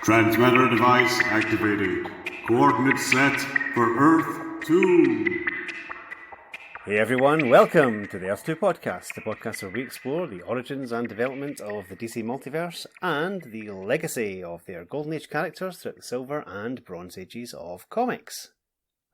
Transmitter device activated. Coordinates set for Earth 2. Hey everyone, welcome to the Earth 2 podcast, the podcast where we explore the origins and development of the DC multiverse and the legacy of their Golden Age characters throughout the Silver and Bronze Ages of comics.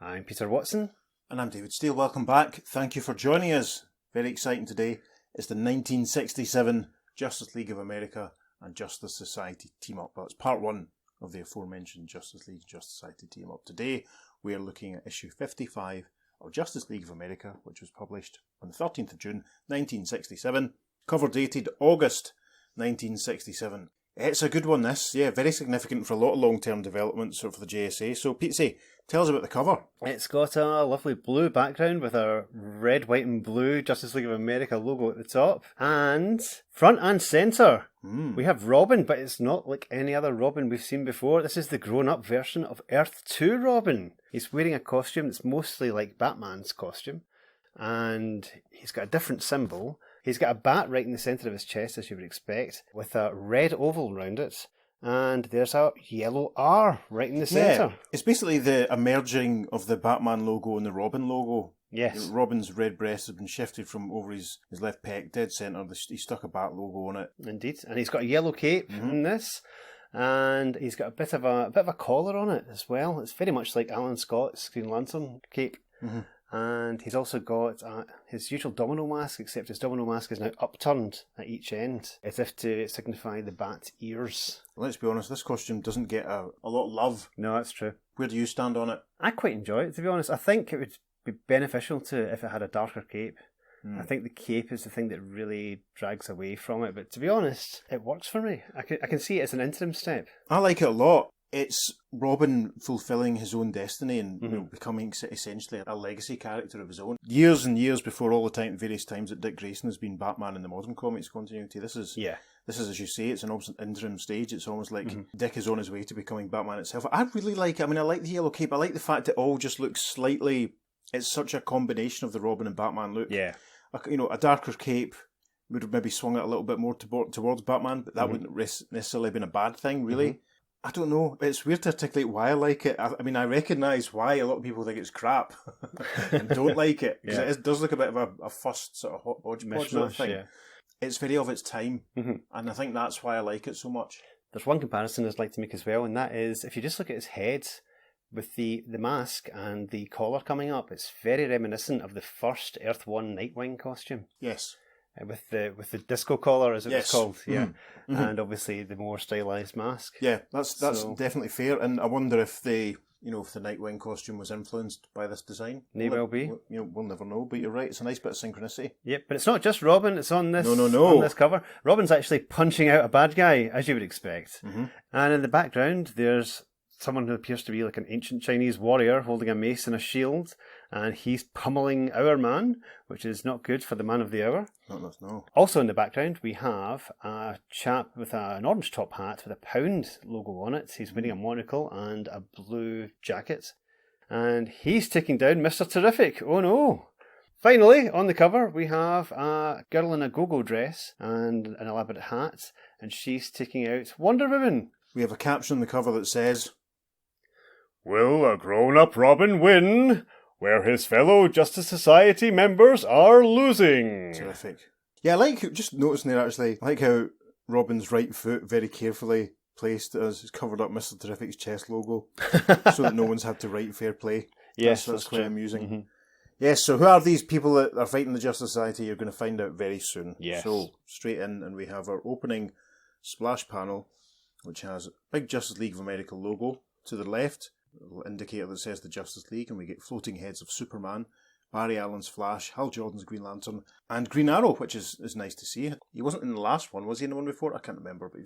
I'm Peter Watson. And I'm David Steele. Welcome back. Thank you for joining us. Very exciting today. It's the 1967 Justice League of America and Justice Society team-up. Well, it's part one of the aforementioned Justice League and Justice Society team-up. Today, we are looking at issue 55 of Justice League of America, which was published on the 13th of June, 1967. Cover dated August 1967. It's a good one, this. Yeah, very significant for a lot of long-term developments for the JSA. So, Pete, tell us about the cover. It's got a lovely blue background with a red, white and blue Justice League of America logo at the top. And front and centre, we have Robin, but it's not like any other Robin we've seen before. This is the grown-up version of Earth 2 Robin. He's wearing a costume that's mostly like Batman's costume. And he's got a different symbol. He's got a bat right in the centre of his chest, as you would expect, with a red oval around it. And there's a yellow R right in the centre. Yeah, it's basically the emerging of the Batman logo and the Robin logo. Yes. Robin's red breast has been shifted from over his left pec, dead centre. He stuck a bat logo on it. Indeed. And he's got a yellow cape in this. And he's got a bit of a collar on it as well. It's very much like Alan Scott's Green Lantern cape. Mm-hmm. And he's also got his usual domino mask, except his domino mask is now upturned at each end, as if to signify the bat's ears. Let's be honest, this costume doesn't get a lot of love. No, that's true. Where do you stand on it? I quite enjoy it, to be honest. I think it would be beneficial if it had a darker cape. I think the cape is the thing that really drags away from it, but to be honest, it works for me. I can see it as an interim step. I like it a lot. It's Robin fulfilling his own destiny and becoming essentially a legacy character of his own. Years and years before all the various times that Dick Grayson has been Batman in the modern comics continuity. This is, as you say, it's an interim stage. It's almost like Dick is on his way to becoming Batman itself. I really like it. I mean, I like the yellow cape. I like the fact it all just looks slightly... It's such a combination of the Robin and Batman look. Yeah. A darker cape would have maybe swung it a little bit more towards Batman, but that wouldn't necessarily have been a bad thing, really. I don't know. It's weird to articulate why I like it. I mean, I recognise why a lot of people think it's crap and don't like it. Because it does look a bit of a fussed sort of hodgepodge sort of thing. Yeah. It's very of its time, and I think that's why I like it so much. There's one comparison I'd like to make as well, and that is, if you just look at his head with the mask and the collar coming up, it's very reminiscent of the first Earth 1 Nightwing costume. Yes. With the disco collar, as it was called, and obviously the more stylised mask. Yeah, that's definitely fair, and I wonder if if the Nightwing costume was influenced by this design. May well be. We'll never know, but you're right, it's a nice bit of synchronicity. Yep, but it's not just Robin, it's on this on this cover. Robin's actually punching out a bad guy, as you would expect. And in the background, there's someone who appears to be like an ancient Chinese warrior holding a mace and a shield, and he's pummeling Our Man, which is not good for the man of the hour. No. Also in the background, we have a chap with an orange top hat with a pound logo on it. He's wearing a monocle and a blue jacket, and he's taking down Mr. Terrific. Oh no! Finally, on the cover, we have a girl in a go-go dress and an elaborate hat, and she's taking out Wonder Woman. We have a caption on the cover that says, "Will a grown-up Robin win where his fellow Justice Society members are losing?" Terrific. Yeah, I like, just noticing there actually, I like how Robin's right foot very carefully placed as he's covered up Mr. Terrific's chest logo so that no one's had to write fair play. Yes, that's quite true. amusing. Yes, so who are these people that are fighting the Justice Society? You're going to find out very soon. Yes. So, straight in, and we have our opening splash panel, which has a big Justice League of America logo to the left, a little indicator that says the Justice League, and we get floating heads of Superman, Barry Allen's Flash, Hal Jordan's Green Lantern, and Green Arrow, which is nice to see. He wasn't in the last one, was he in the one before? I can't remember, but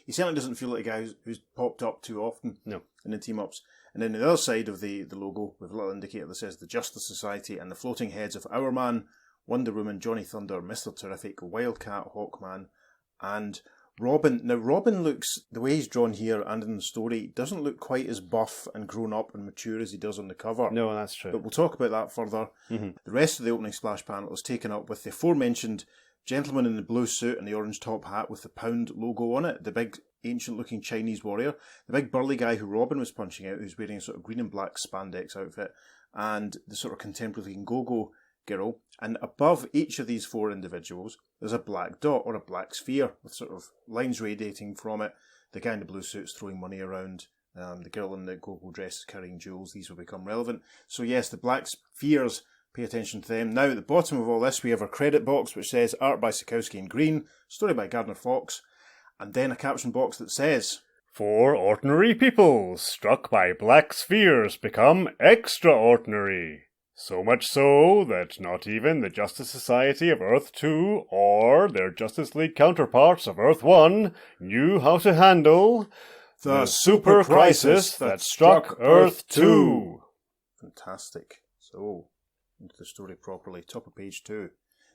he certainly doesn't feel like a guy who's popped up too often in the team-ups. And then the other side of the logo, with a little indicator that says the Justice Society, and the floating heads of Our Man, Wonder Woman, Johnny Thunder, Mr. Terrific, Wildcat, Hawkman, and Robin. Now, Robin looks, the way he's drawn here and in the story, doesn't look quite as buff and grown up and mature as he does on the cover. No, that's true. But we'll talk about that further. The rest of the opening splash panel is taken up with the aforementioned gentleman in the blue suit and the orange top hat with the pound logo on it. The big ancient-looking Chinese warrior. The big burly guy who Robin was punching out, who's wearing a sort of green and black spandex outfit, and the sort of contemporary go-go girl. And above each of these 4 individuals, there's a black dot or a black sphere with sort of lines radiating from it. The guy in the blue suit's throwing money around. The girl in the go-go dress is carrying jewels. These will become relevant. So yes, the black spheres, pay attention to them. Now, at the bottom of all this, we have our credit box, which says art by Sikowski and Green, story by Gardner Fox, and then a caption box that says, 4 ordinary people struck by black spheres become extraordinary. So much so that not even the Justice Society of Earth 2 or their Justice League counterparts of Earth 1 knew how to handle the super crisis that struck Earth 2. Fantastic. So, into the story properly, top of page 2.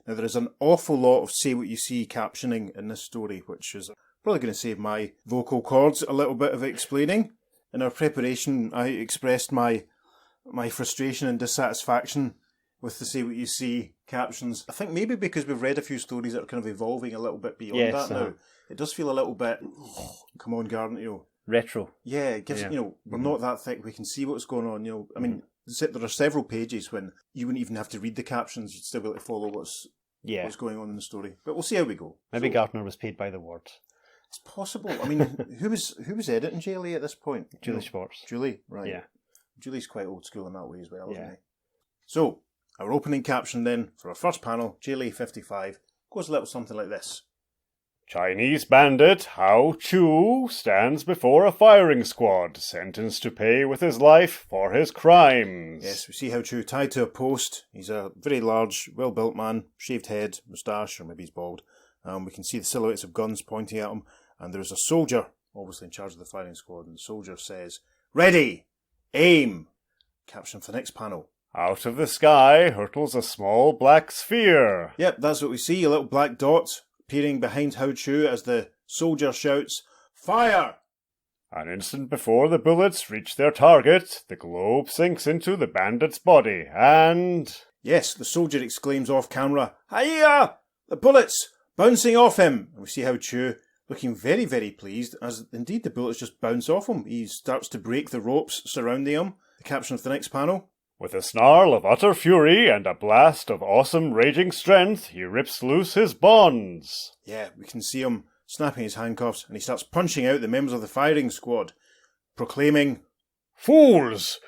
Now, there is an awful lot of say what you see captioning in this story, which is probably going to save my vocal cords a little bit of explaining. In our preparation, I expressed my frustration and dissatisfaction with the say what you see captions. I think maybe because we've read a few stories that are kind of evolving a little bit beyond that now. It does feel a little bit, come on, Gardner, retro. Yeah, it gives, we're not that thick. We can see what's going on, I mean, there are several pages when you wouldn't even have to read the captions. You'd still be able to follow what's going on in the story. But we'll see how we go. Maybe Gardner was paid by the word. It's possible. I mean, who was editing JLA at this point? Julie Schwartz. Julie, right. Yeah. Julie's quite old school in that way as well, isn't he? So, our opening caption then for our first panel, JLA 55, goes a little something like this. Chinese bandit Hao Chu stands before a firing squad, sentenced to pay with his life for his crimes. Yes, we see Hao Chu tied to a post. He's a very large, well-built man, shaved head, moustache, or maybe he's bald. We can see the silhouettes of guns pointing at him, and there's a soldier, obviously in charge of the firing squad, and the soldier says, "Ready! Aim!" Caption for the next panel. Out of the sky hurtles a small black sphere. Yep, that's what we see, a little black dot appearing behind Hao Chu as the soldier shouts, "Fire!" An instant before the bullets reach their target, the globe sinks into the bandit's body, and... Yes, the soldier exclaims off camera, "Hiya! The bullets! Bouncing off him!" And we see Hao Chu looking very, very pleased, as indeed the bullets just bounce off him. He starts to break the ropes surrounding him. The caption of the next panel. With a snarl of utter fury and a blast of awesome raging strength, he rips loose his bonds. Yeah, we can see him snapping his handcuffs, and he starts punching out the members of the firing squad, proclaiming, "Fools!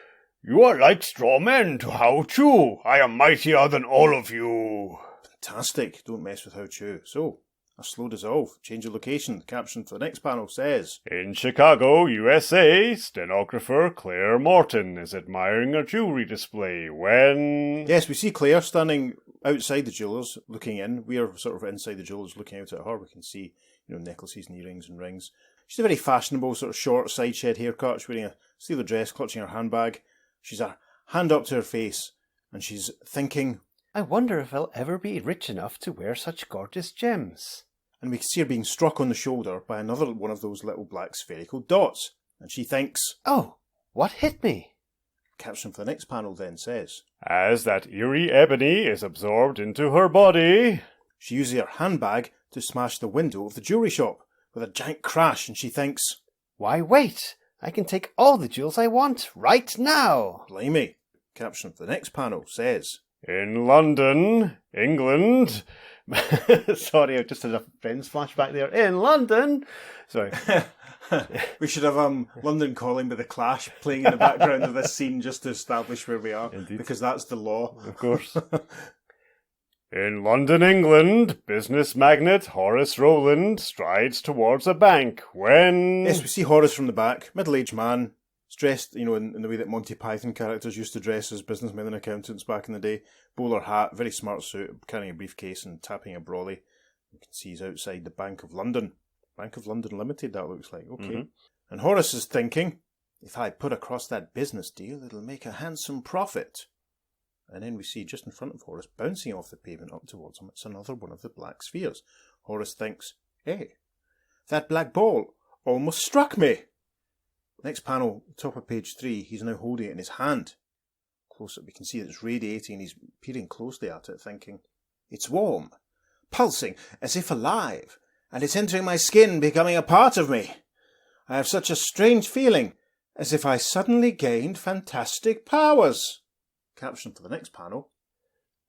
You are like straw men to Hao Chu. I am mightier than all of you." Fantastic. Don't mess with Hao Chu. So, a slow dissolve. Change of location. The caption for the next panel says, In Chicago, USA, stenographer Claire Morton is admiring a jewelry display when... Yes, we see Claire standing outside the jewellers looking in. We are sort of inside the jewellers looking out at her. We can see, necklaces and earrings and rings. She's a very fashionable, sort of short, side-shed haircut. She's wearing a steeler dress, clutching her handbag. She's a hand up to her face, and she's thinking, I wonder if I'll ever be rich enough to wear such gorgeous gems. And we can see her being struck on the shoulder by another one of those little black spherical dots. And she thinks, oh, what hit me? Caption for the next panel then says, As that eerie ebony is absorbed into her body, she uses her handbag to smash the window of the jewellery shop with a giant crash, and she thinks, why wait? I can take all the jewels I want right now. Blimey. Caption for the next panel says, In London, England... Sorry, I just had a friend's flashback there. In London! Sorry. We should have London Calling by The Clash playing in the background of this scene just to establish where we are. Indeed. Because that's the law. Of course. In London, England, business magnate Horace Rowland strides towards a bank when... Yes, we see Horace from the back, middle-aged man, dressed, in the way that Monty Python characters used to dress as businessmen and accountants back in the day. Bowler hat, very smart suit, carrying a briefcase and tapping a brolly. You can see he's outside the Bank of London. Bank of London Limited, that looks like. Okay. Mm-hmm. And Horace is thinking, if I put across that business deal, it'll make a handsome profit. And then we see just in front of Horace, bouncing off the pavement up towards him, it's another one of the black spheres. Horace thinks, hey, that black ball almost struck me. Next panel, top of page 3, he's now holding it in his hand. Close up, we can see that it's radiating, and he's peering closely at it, thinking, it's warm, pulsing, as if alive, and it's entering my skin, becoming a part of me. I have such a strange feeling, as if I suddenly gained fantastic powers. Caption for the next panel.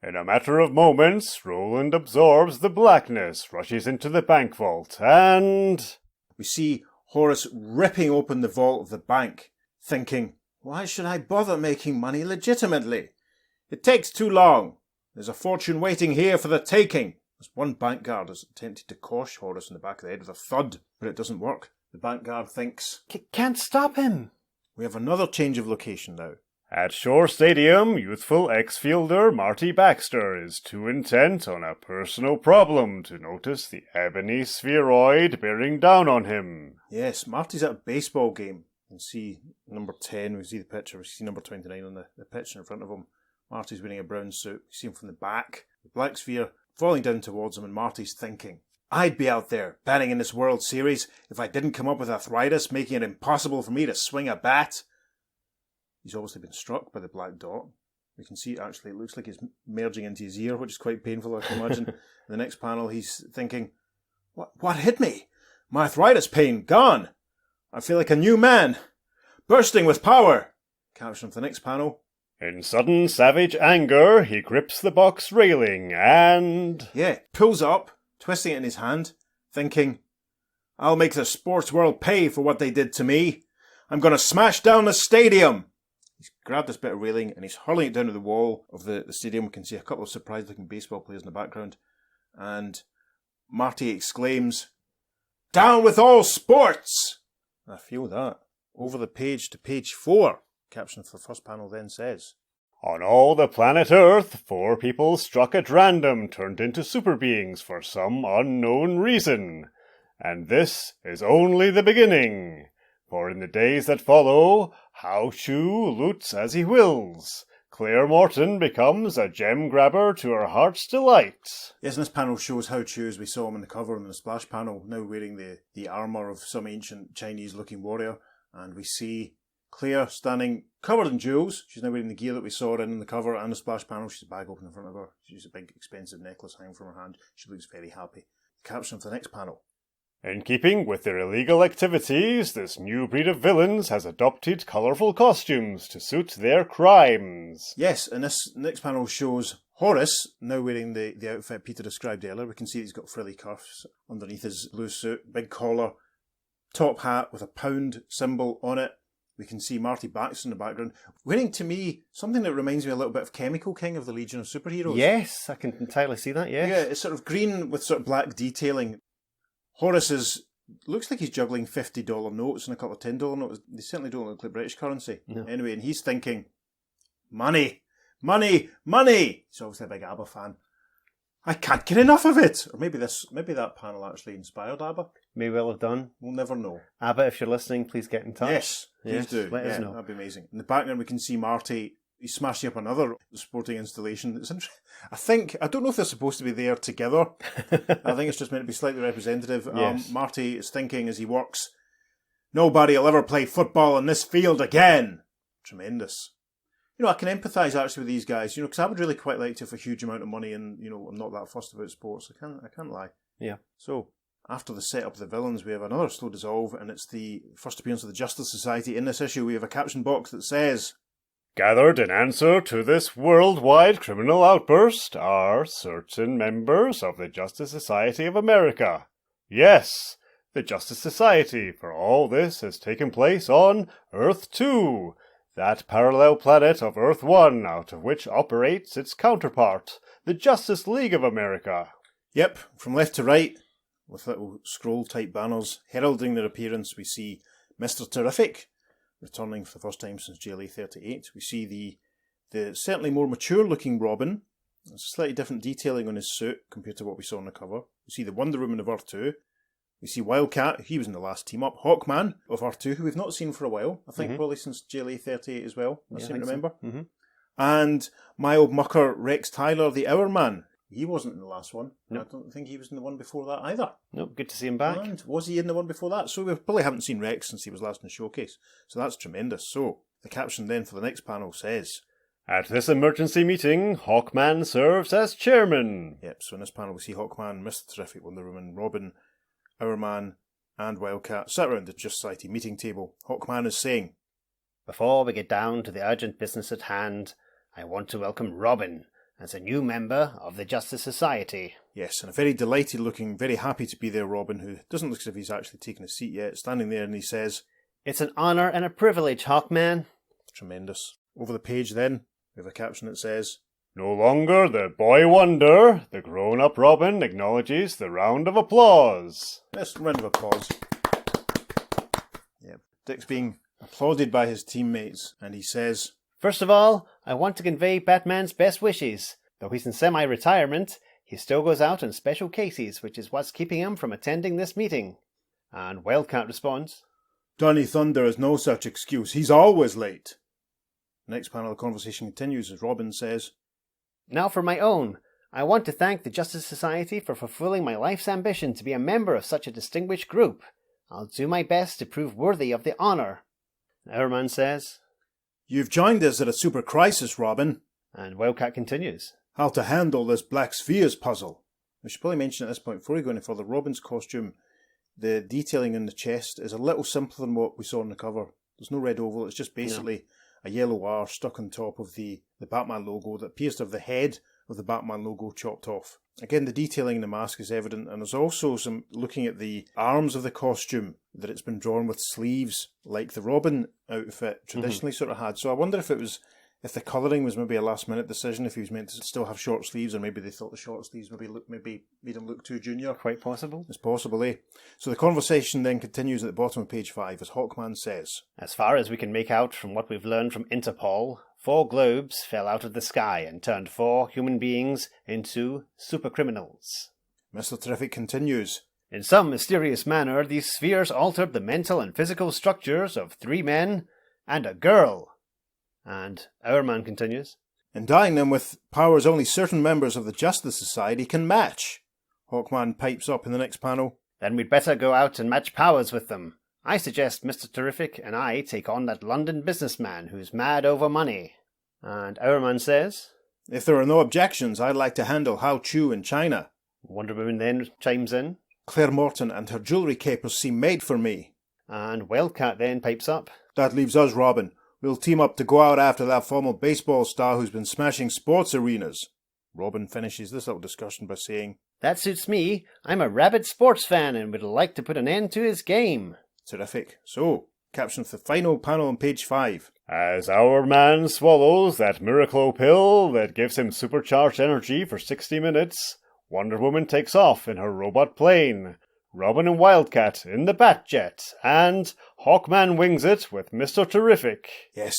In a matter of moments, Roland absorbs the blackness, rushes into the bank vault, and... We see Horace ripping open the vault of the bank, thinking, why should I bother making money legitimately? It takes too long. There's a fortune waiting here for the taking. As one bank guard has attempted to cosh Horace in the back of the head with a thud, but it doesn't work. The bank guard thinks, Can't stop him. We have another change of location now. At Shore Stadium, youthful ex-fielder Marty Baxter is too intent on a personal problem to notice the ebony spheroid bearing down on him. Yes, Marty's at a baseball game. You can see number 10, we see the picture, we see number 29 on the pitch in front of him. Marty's wearing a brown suit, we see him from the back. The black sphere falling down towards him, and Marty's thinking, I'd be out there batting in this World Series if I didn't come up with arthritis, making it impossible for me to swing a bat. He's obviously been struck by the black dot. We can see, actually, it looks like it's merging into his ear, which is quite painful, I can imagine. In the next panel, he's thinking, What hit me? My arthritis pain gone. I feel like a new man, bursting with power. Caption for the next panel. In sudden savage anger, he grips the box railing and... Yeah, pulls up, twisting it in his hand, thinking, I'll make the sports world pay for what they did to me. I'm going to smash down the stadium. He's grabbed this bit of railing and he's hurling it down to the wall of the stadium. We can see a couple of surprised-looking baseball players in the background. And Marty exclaims, Down with all sports! I feel that. Over the page to page 4. Caption for the first panel then says, On all the planet Earth, 4 people struck at random turned into super beings for some unknown reason. And this is only the beginning. For in the days that follow, Hao Chu loots as he wills. Claire Morton becomes a gem grabber to her heart's delight. Yes, and this panel shows Hao Chu as we saw him in the cover and the splash panel, now wearing the armour of some ancient Chinese-looking warrior. And we see Claire standing covered in jewels. She's now wearing the gear that we saw in the cover and the splash panel. She's a bag open in front of her. She's a big, expensive necklace hanging from her hand. She looks very happy. The caption for the next panel. In keeping with their illegal activities, this new breed of villains has adopted colourful costumes to suit their crimes. Yes, and this next panel shows Horace, now wearing the outfit Peter described earlier. We can see he's got frilly cuffs underneath his blue suit, big collar, top hat with a pound symbol on it. We can see Marty Baxter in the background, wearing, to me, something that reminds me a little bit of Chemical King of the Legion of Superheroes. Yes, I can entirely see that, yes. Yeah, it's sort of green with sort of black detailing. Horace looks like he's juggling $50 notes and a couple of $10 notes. They certainly don't look like British currency. No. Anyway, and he's thinking, money, money, money. He's obviously a big ABBA fan. I can't get enough of it. Or maybe that panel actually inspired ABBA. May well have done. We'll never know. Abba, if you're listening, please get in touch. Yes, please do. Let us know. That'd be amazing. In the background, we can see Marty. He's smashing up another sporting installation. I don't know if they're supposed to be there together. I think it's just meant to be slightly representative. Yes. Marty is thinking as he works, nobody will ever play football in this field again. Tremendous. I can empathise actually with these guys, because I would really quite like to have a huge amount of money and, I'm not that fussed about sports. I can't lie. Yeah. So, after the setup of the villains, we have another slow dissolve, and it's the first appearance of the Justice Society. In this issue, we have a caption box that says, Gathered in answer to this worldwide criminal outburst are certain members of the Justice Society of America. Yes, the Justice Society, for all this has taken place on Earth 2, that parallel planet of Earth 1 out of which operates its counterpart, the Justice League of America. Yep, from left to right, with little scroll-type banners heralding their appearance, we see Mr. Terrific, returning for the first time since JLA 38. We see the certainly more mature-looking Robin. There's a slightly different detailing on his suit compared to what we saw on the cover. We see the Wonder Woman of Earth 2. We see Wildcat, he was in the last team-up. Hawkman of Earth 2, who we've not seen for a while. I think probably since JLA 38 as well, I seem to remember. So. Mm-hmm. And my old mucker Rex Tyler, the Hour Man. He wasn't in the last one. Nope. I don't think he was in the one before that either. Nope, good to see him back. And was he in the one before that? So we probably haven't seen Rex since he was last in the showcase. So that's tremendous. So the caption then for the next panel says, At this emergency meeting, Hawkman serves as chairman. Yep, so in this panel we see Hawkman, Mr. Terrific, Wonder Woman, Robin, Hour Man, and Wildcat sat around the Just Society meeting table. Hawkman is saying, Before we get down to the urgent business at hand, I want to welcome Robin as a new member of the Justice Society. Yes, and a very delighted looking, very happy to be there Robin, who doesn't look as if he's actually taken a seat yet, standing there, and he says, It's an honour and a privilege, Hawkman. Tremendous. Over the page then, we have a caption that says, No longer the boy wonder, the grown-up Robin acknowledges the round of applause. Yes, round of applause. Yep. Dick's being applauded by his teammates, and he says, First of all, I want to convey Batman's best wishes. Though he's in semi-retirement, he still goes out in special cases, which is what's keeping him from attending this meeting. And Wildcat responds, Donny Thunder has no such excuse. He's always late. Next panel, the conversation continues as Robin says, Now for my own. I want to thank the Justice Society for fulfilling my life's ambition to be a member of such a distinguished group. I'll do my best to prove worthy of the honour. Hourman says, You've joined us at a super crisis, Robin. And Wildcat continues, How to handle this Black Spheres puzzle. We should probably mention at this point, before we go any further, Robin's costume, the detailing in the chest is a little simpler than what we saw on the cover. There's no red oval, it's just basically a yellow R stuck on top of the Batman logo that appears to have the head of the Batman logo chopped off. Again, the detailing in the mask is evident, and there's also some looking at the arms of the costume, that it's been drawn with sleeves like the Robin outfit traditionally sort of had. So I wonder if the colouring was maybe a last minute decision, if he was meant to still have short sleeves, or maybe they thought the short sleeves maybe made him look too junior. Quite possible. It's possible, eh? So the conversation then continues at the bottom of page 5 as Hawkman says, As far as we can make out from what we've learned from Interpol, 4 globes fell out of the sky and turned 4 human beings into supercriminals. Mr. Terrific continues, In some mysterious manner, these spheres altered the mental and physical structures of 3 men and a girl. And Hourman continues, endowing them with powers only certain members of the Justice Society can match. Hawkman pipes up in the next panel, Then we'd better go out and match powers with them. I suggest Mr. Terrific and I take on that London businessman who's mad over money. And Hourman says, If there are no objections, I'd like to handle Hao Chu in China. Wonder Woman then chimes in, Claire Morton and her jewellery capers seem made for me. and Wildcat then pipes up, That leaves us, Robin. We'll team up to go out after that former baseball star who's been smashing sports arenas. Robin finishes this little discussion by saying, That suits me. I'm a rabid sports fan and would like to put an end to his game. Terrific. So, caption for the final panel on page 5. As our man swallows that miracle pill that gives him supercharged energy for 60 minutes, Wonder Woman takes off in her robot plane, Robin and Wildcat in the Batjet, and Hawkman wings it with Mr. Terrific. Yes.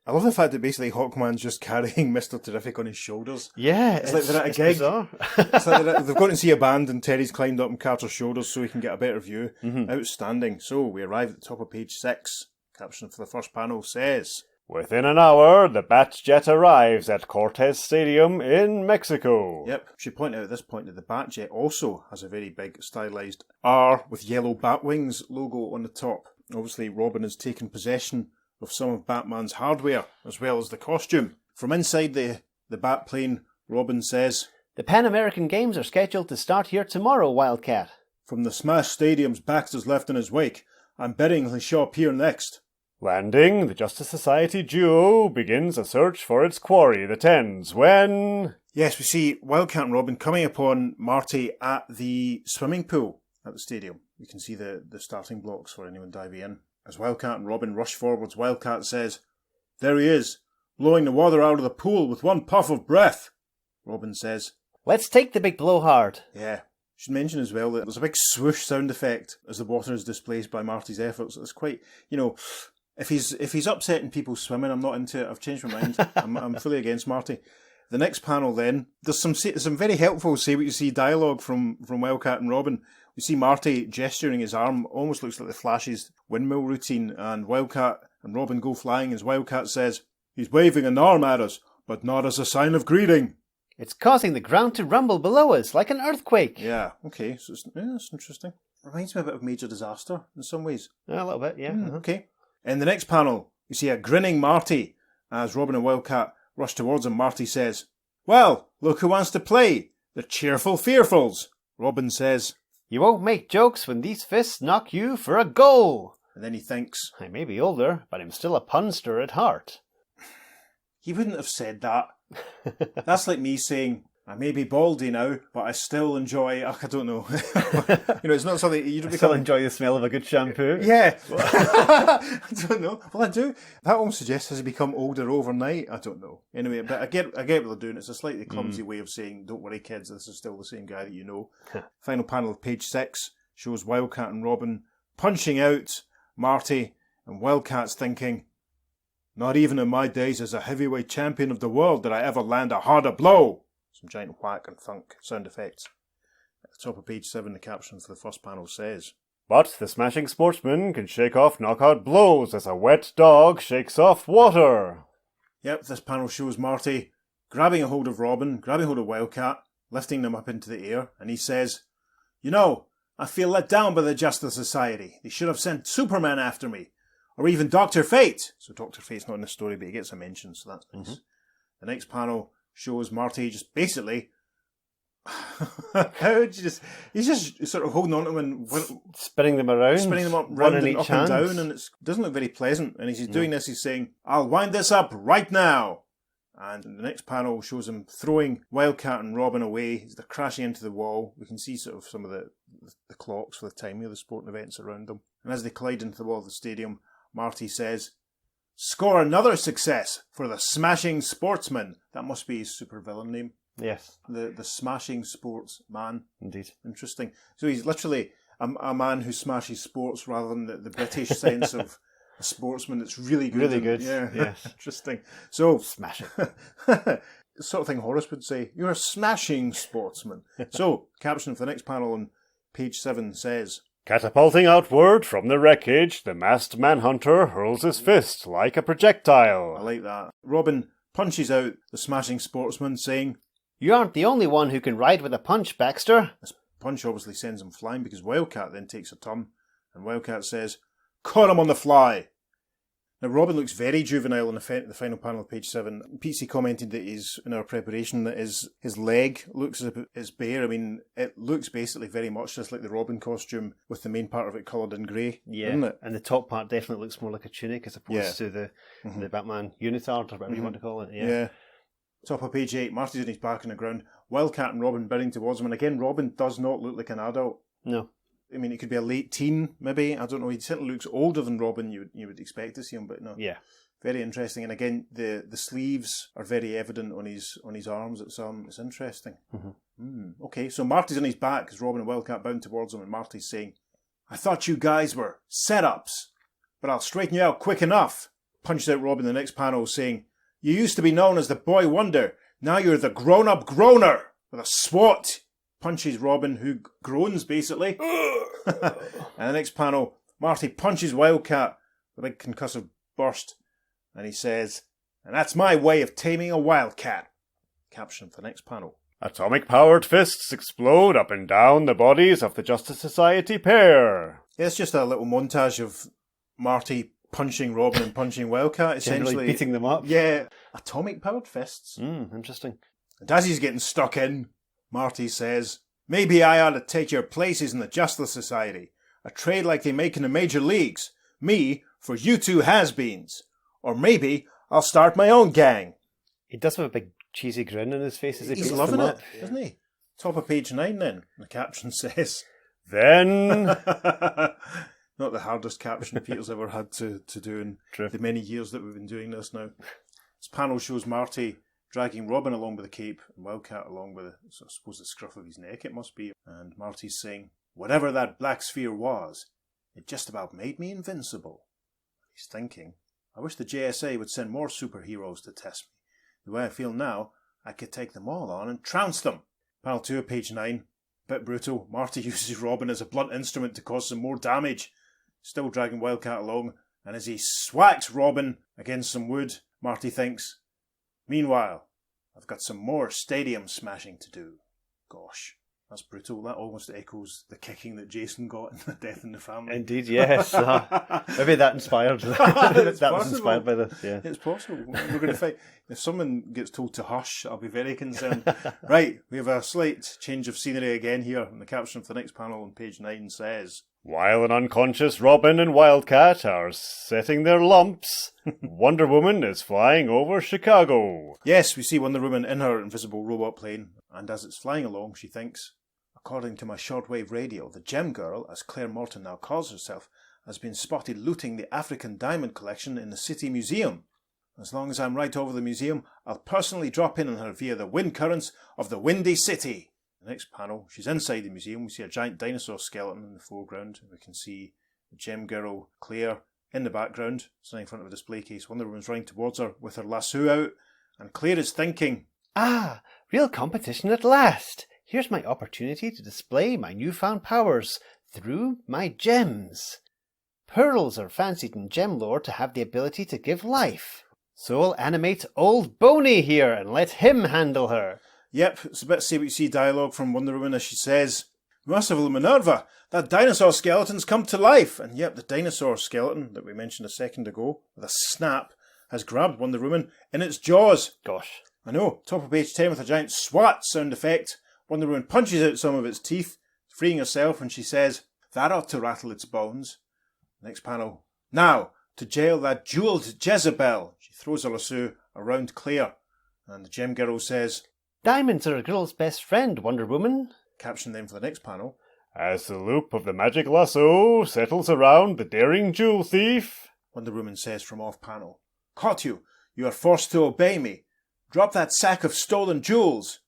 I love the fact that basically Hawkman's just carrying Mr. Terrific on his shoulders. Yeah, It's like they're at a it's gig. bizarre. It's like they've gone to see a band and Terry's climbed up on Carter's shoulders so he can get a better view. Outstanding. So we arrive at the top of page 6. Caption for the first panel says, Within an hour, the Batjet arrives at Cortez Stadium in Mexico. Yep, should point out at this point that the Batjet also has a very big stylized R with yellow bat wings logo on the top. Obviously, Robin has taken possession of some of Batman's hardware as well as the costume. From inside the bat plane, Robin says, The Pan American Games are scheduled to start here tomorrow, Wildcat. From the smashed stadiums Baxter's left in his wake, I'm betting he'll show up here next. Landing, the Justice Society duo begins a search for its quarry, the Tens, when... Yes, we see Wildcat and Robin coming upon Marty at the swimming pool at the stadium. You can see the starting blocks for anyone diving in. As Wildcat and Robin rush forwards, Wildcat says, There he is, blowing the water out of the pool with one puff of breath. Robin says, Let's take the big blowhard. Yeah. Should mention as well that there's a big swoosh sound effect as the water is displaced by Marty's efforts. It's quite, if he's upsetting people swimming, I'm not into it. I've changed my mind. I'm fully against Marty. The next panel then, there's some very helpful say what you see dialogue from Wildcat and Robin. We see Marty gesturing his arm, almost looks like the Flash's windmill routine, and Wildcat and Robin go flying as Wildcat says, He's waving an arm at us, but not as a sign of greeting. It's causing the ground to rumble below us like an earthquake. Yeah, okay, so that's interesting. Reminds me a bit of Major Disaster in some ways. A little bit, yeah. Okay. In the next panel, you see a grinning Marty as Robin and Wildcat rush towards him. Marty says, Well, look who wants to play. The Cheerful Fearfuls. Robin says, You won't make jokes when these fists knock you for a goal. And then he thinks, I may be older, but I'm still a punster at heart. he wouldn't have said that. That's like me saying, I may be baldy now, but I still enjoy, I don't know. It's not something you don't Still enjoy the smell of a good shampoo. Yeah. I don't know. Well, I do. That almost suggests has he become older overnight? I don't know. Anyway, but I get what they're doing. It's a slightly clumsy way of saying, don't worry kids, this is still the same guy that you know. Final panel of page 6 shows Wildcat and Robin punching out Marty, and Wildcat's thinking, not even in my days as a heavyweight champion of the world did I ever land a harder blow. Some giant whack and thunk sound effects. At the top of page 7, the caption for the first panel says, But the smashing sportsman can shake off knockout blows as a wet dog shakes off water. Yep, this panel shows Marty grabbing a hold of Robin, grabbing hold of Wildcat, lifting them up into the air, and he says, you know, I feel let down by the Justice Society. They should have sent Superman after me. Or even Dr. Fate. So Dr. Fate's not in the story, but he gets a mention, so that's nice. Mm-hmm. The next panel shows Marty just basically... he's just sort of holding on to them and... Spinning them around. Spinning them up, round and up and down, and it doesn't look very pleasant. And as he's doing this, he's saying, I'll wind this up right now. And the next panel shows him throwing Wildcat and Robin away. They're crashing into the wall. We can see sort of some of the clocks for the timing of the sporting events around them. And as they collide into the wall of the stadium, Marty says, score another success for the Smashing Sportsman. That must be his supervillain name. Yes. The Smashing Sportsman. Indeed. Interesting. So he's literally a man who smashes sports rather than the British sense of a sportsman that's really good. Really good. Yeah. Yes. Interesting. So smash it. The sort of thing Horace would say, you're a smashing sportsman. So, caption for the next panel on page 7 says, Catapulting outward from the wreckage, the masked manhunter hurls his fist like a projectile. I like that. Robin punches out the smashing sportsman, saying, You aren't the only one who can ride with a punch, Baxter. This punch obviously sends him flying because Wildcat then takes a turn, and Wildcat says, caught him on the fly. Now, Robin looks very juvenile in the final panel of page 7. Pete commented that in our preparation that his leg looks as if it's bare. I mean, it looks basically very much just like the Robin costume with the main part of it coloured in grey, doesn't it? And the top part definitely looks more like a tunic as opposed to the Batman unitard or whatever you want to call it. Yeah. Top of page 8, Marty's on his back on the ground, Wildcat and Robin bidding towards him. And again, Robin does not look like an adult. No. I mean, it could be a late teen, maybe. I don't know. He certainly looks older than Robin. You would expect to see him, but no. Yeah. Very interesting. And again, the sleeves are very evident on his arms. It's interesting. Mm-hmm. Okay, so Marty's on his back as Robin and Wildcat bound towards him, and Marty's saying, I thought you guys were setups, but I'll straighten you out quick enough. Punched out Robin in the next panel, saying, you used to be known as the boy wonder. Now you're the grown-up groaner with a swat. Punches Robin, who groans, basically. And the next panel, Marty punches Wildcat with a big concussive burst. And he says, and that's my way of taming a wildcat. Caption for the next panel. Atomic-powered fists explode up and down the bodies of the Justice Society pair. Yeah, it's just a little montage of Marty punching Robin and punching Wildcat, essentially. Generally beating them up. Yeah. Atomic-powered fists. Interesting. And as he's getting stuck in, Marty says, maybe I ought to take your places in the Justice Society. A trade like they make in the major leagues. Me for you two has-beens. Or maybe I'll start my own gang. He does have a big cheesy grin on his face as he He's beats loving them it, up. isn't he? Top of page 9 then. The caption says... Then... Not the hardest caption Peter's ever had to do in the many years that we've been doing this now. This panel shows Marty dragging Robin along with the cape and Wildcat along with, I suppose, the scruff of his neck it must be. And Marty's saying, whatever that black sphere was, it just about made me invincible. He's thinking, I wish the JSA would send more superheroes to test me. The way I feel now, I could take them all on and trounce them. Panel 2 of page 9. Bit brutal. Marty uses Robin as a blunt instrument to cause some more damage. Still dragging Wildcat along, and as he swacks Robin against some wood, Marty thinks, meanwhile, I've got some more stadium smashing to do. Gosh. That's brutal. That almost echoes the kicking that Jason got in the Death in the Family. Indeed, yes. Maybe that inspired. That was inspired by this. Yeah, it's possible. We're going to fight. If someone gets told to hush, I'll be very concerned. Right, we have a slight change of scenery again here, and the caption for the next panel on page 9 says, While an unconscious Robin and Wildcat are setting their lumps, Wonder Woman is flying over Chicago. Yes, we see Wonder Woman in her invisible robot plane, and as it's flying along, she thinks, according to my shortwave radio, the Gem Girl, as Claire Morton now calls herself, has been spotted looting the African Diamond Collection in the City Museum. As long as I'm right over the museum, I'll personally drop in on her via the wind currents of the Windy City. The next panel, she's inside the museum. We see a giant dinosaur skeleton in the foreground. We can see the Gem Girl, Claire, in the background, standing in front of a display case. Wonder Woman's running towards her with her lasso out, and Claire is thinking, Ah, real competition at last. Here's my opportunity to display my newfound powers through my gems. Pearls are fancied in gem lore to have the ability to give life. So I'll animate old Boney here and let him handle her. Yep, it's a bit say-what-you-see dialogue from Wonder Woman as she says, Merciful Minerva, that dinosaur skeleton's come to life. And yep, the dinosaur skeleton that we mentioned a second ago, with a snap, has grabbed Wonder Woman in its jaws. Gosh. I know, top of page 10 with a giant swat sound effect. Wonder Woman punches out some of its teeth, freeing herself, and she says, That ought to rattle its bones. Next panel. Now, to jail that jewelled Jezebel. She throws her lasso around Claire, and the Gem Girl says, Diamonds are a girl's best friend, Wonder Woman. Caption then for the next panel. As the loop of the magic lasso settles around the daring jewel thief, Wonder Woman says from off panel, Caught you. You are forced to obey me. Drop that sack of stolen jewels.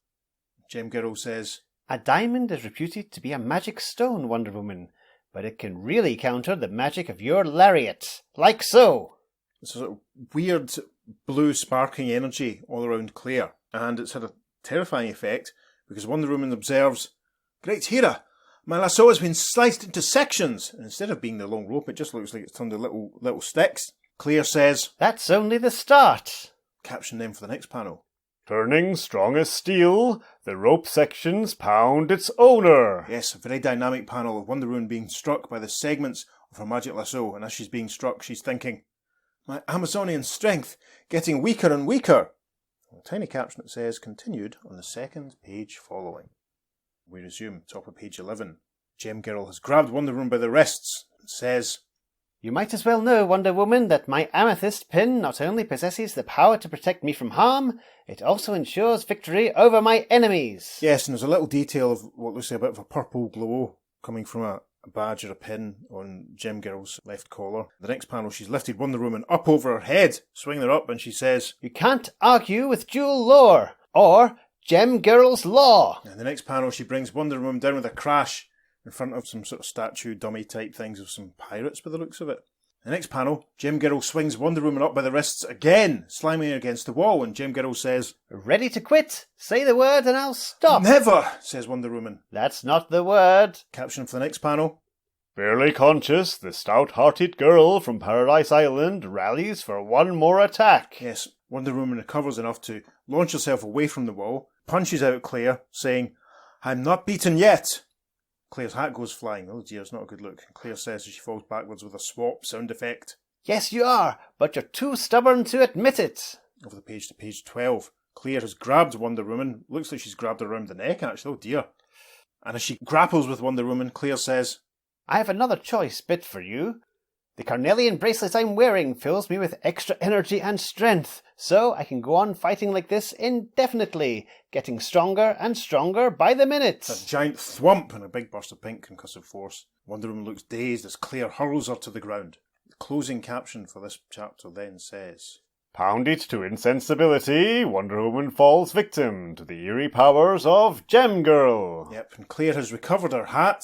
Gem Girl says, A diamond is reputed to be a magic stone, Wonder Woman, but it can really counter the magic of your lariat, like so. It's a sort of weird blue sparkling energy all around Claire, and it's had a terrifying effect because Wonder Woman observes, Great Hera, my lasso has been sliced into sections, and instead of being the long rope, it just looks like it's turned to little sticks. Claire says, That's only the start. Caption then for the next panel. turning strong as steel, the rope sections pound its owner. Yes, a very dynamic panel of Wonder Woman being struck by the segments of her magic lasso, and as she's being struck, she's thinking, My Amazonian strength getting weaker and weaker. A tiny caption that says, Continued on the second page following. We resume, top of page 11. Gem Girl has grabbed Wonder Woman by the wrists and says, You might as well know, Wonder Woman, that my amethyst pin not only possesses the power to protect me from harm, it also ensures victory over my enemies. Yes, and there's a little detail of what looks like a bit of a purple glow coming from a badge or a pin on Gem Girl's left collar. The next panel, she's lifted Wonder Woman up over her head, swinging her up, and she says, You can't argue with dual lore, or Gem Girl's law. And the next panel, she brings Wonder Woman down with a crash in front of some sort of statue dummy type things of some pirates by the looks of it. The next panel, Gem Girl swings Wonder Woman up by the wrists again, slamming her against the wall, and Gem Girl says, Ready to quit? Say the word and I'll stop. Never, says Wonder Woman. That's not the word. Caption for the next panel. Barely conscious, the stout-hearted girl from Paradise Island rallies for one more attack. Yes, Wonder Woman recovers enough to launch herself away from the wall, punches out Claire, saying, I'm not beaten yet. Claire's hat goes flying. Oh dear, it's not a good look. Claire says as she falls backwards with a swap sound effect. Yes, you are, but you're too stubborn to admit it. Over the page to page 12. Claire has grabbed Wonder Woman. Looks like she's grabbed her around the neck, actually. Oh dear. And as she grapples with Wonder Woman, Claire says, I have another choice bit for you. The carnelian bracelet I'm wearing fills me with extra energy and strength, so I can go on fighting like this indefinitely, getting stronger and stronger by the minute. a giant thwump and a big burst of pink concussive force. Wonder Woman looks dazed as Claire hurls her to the ground. The closing caption for this chapter then says, Pounded to insensibility, Wonder Woman falls victim to the eerie powers of Gem Girl. Yep, and Claire has recovered her hat,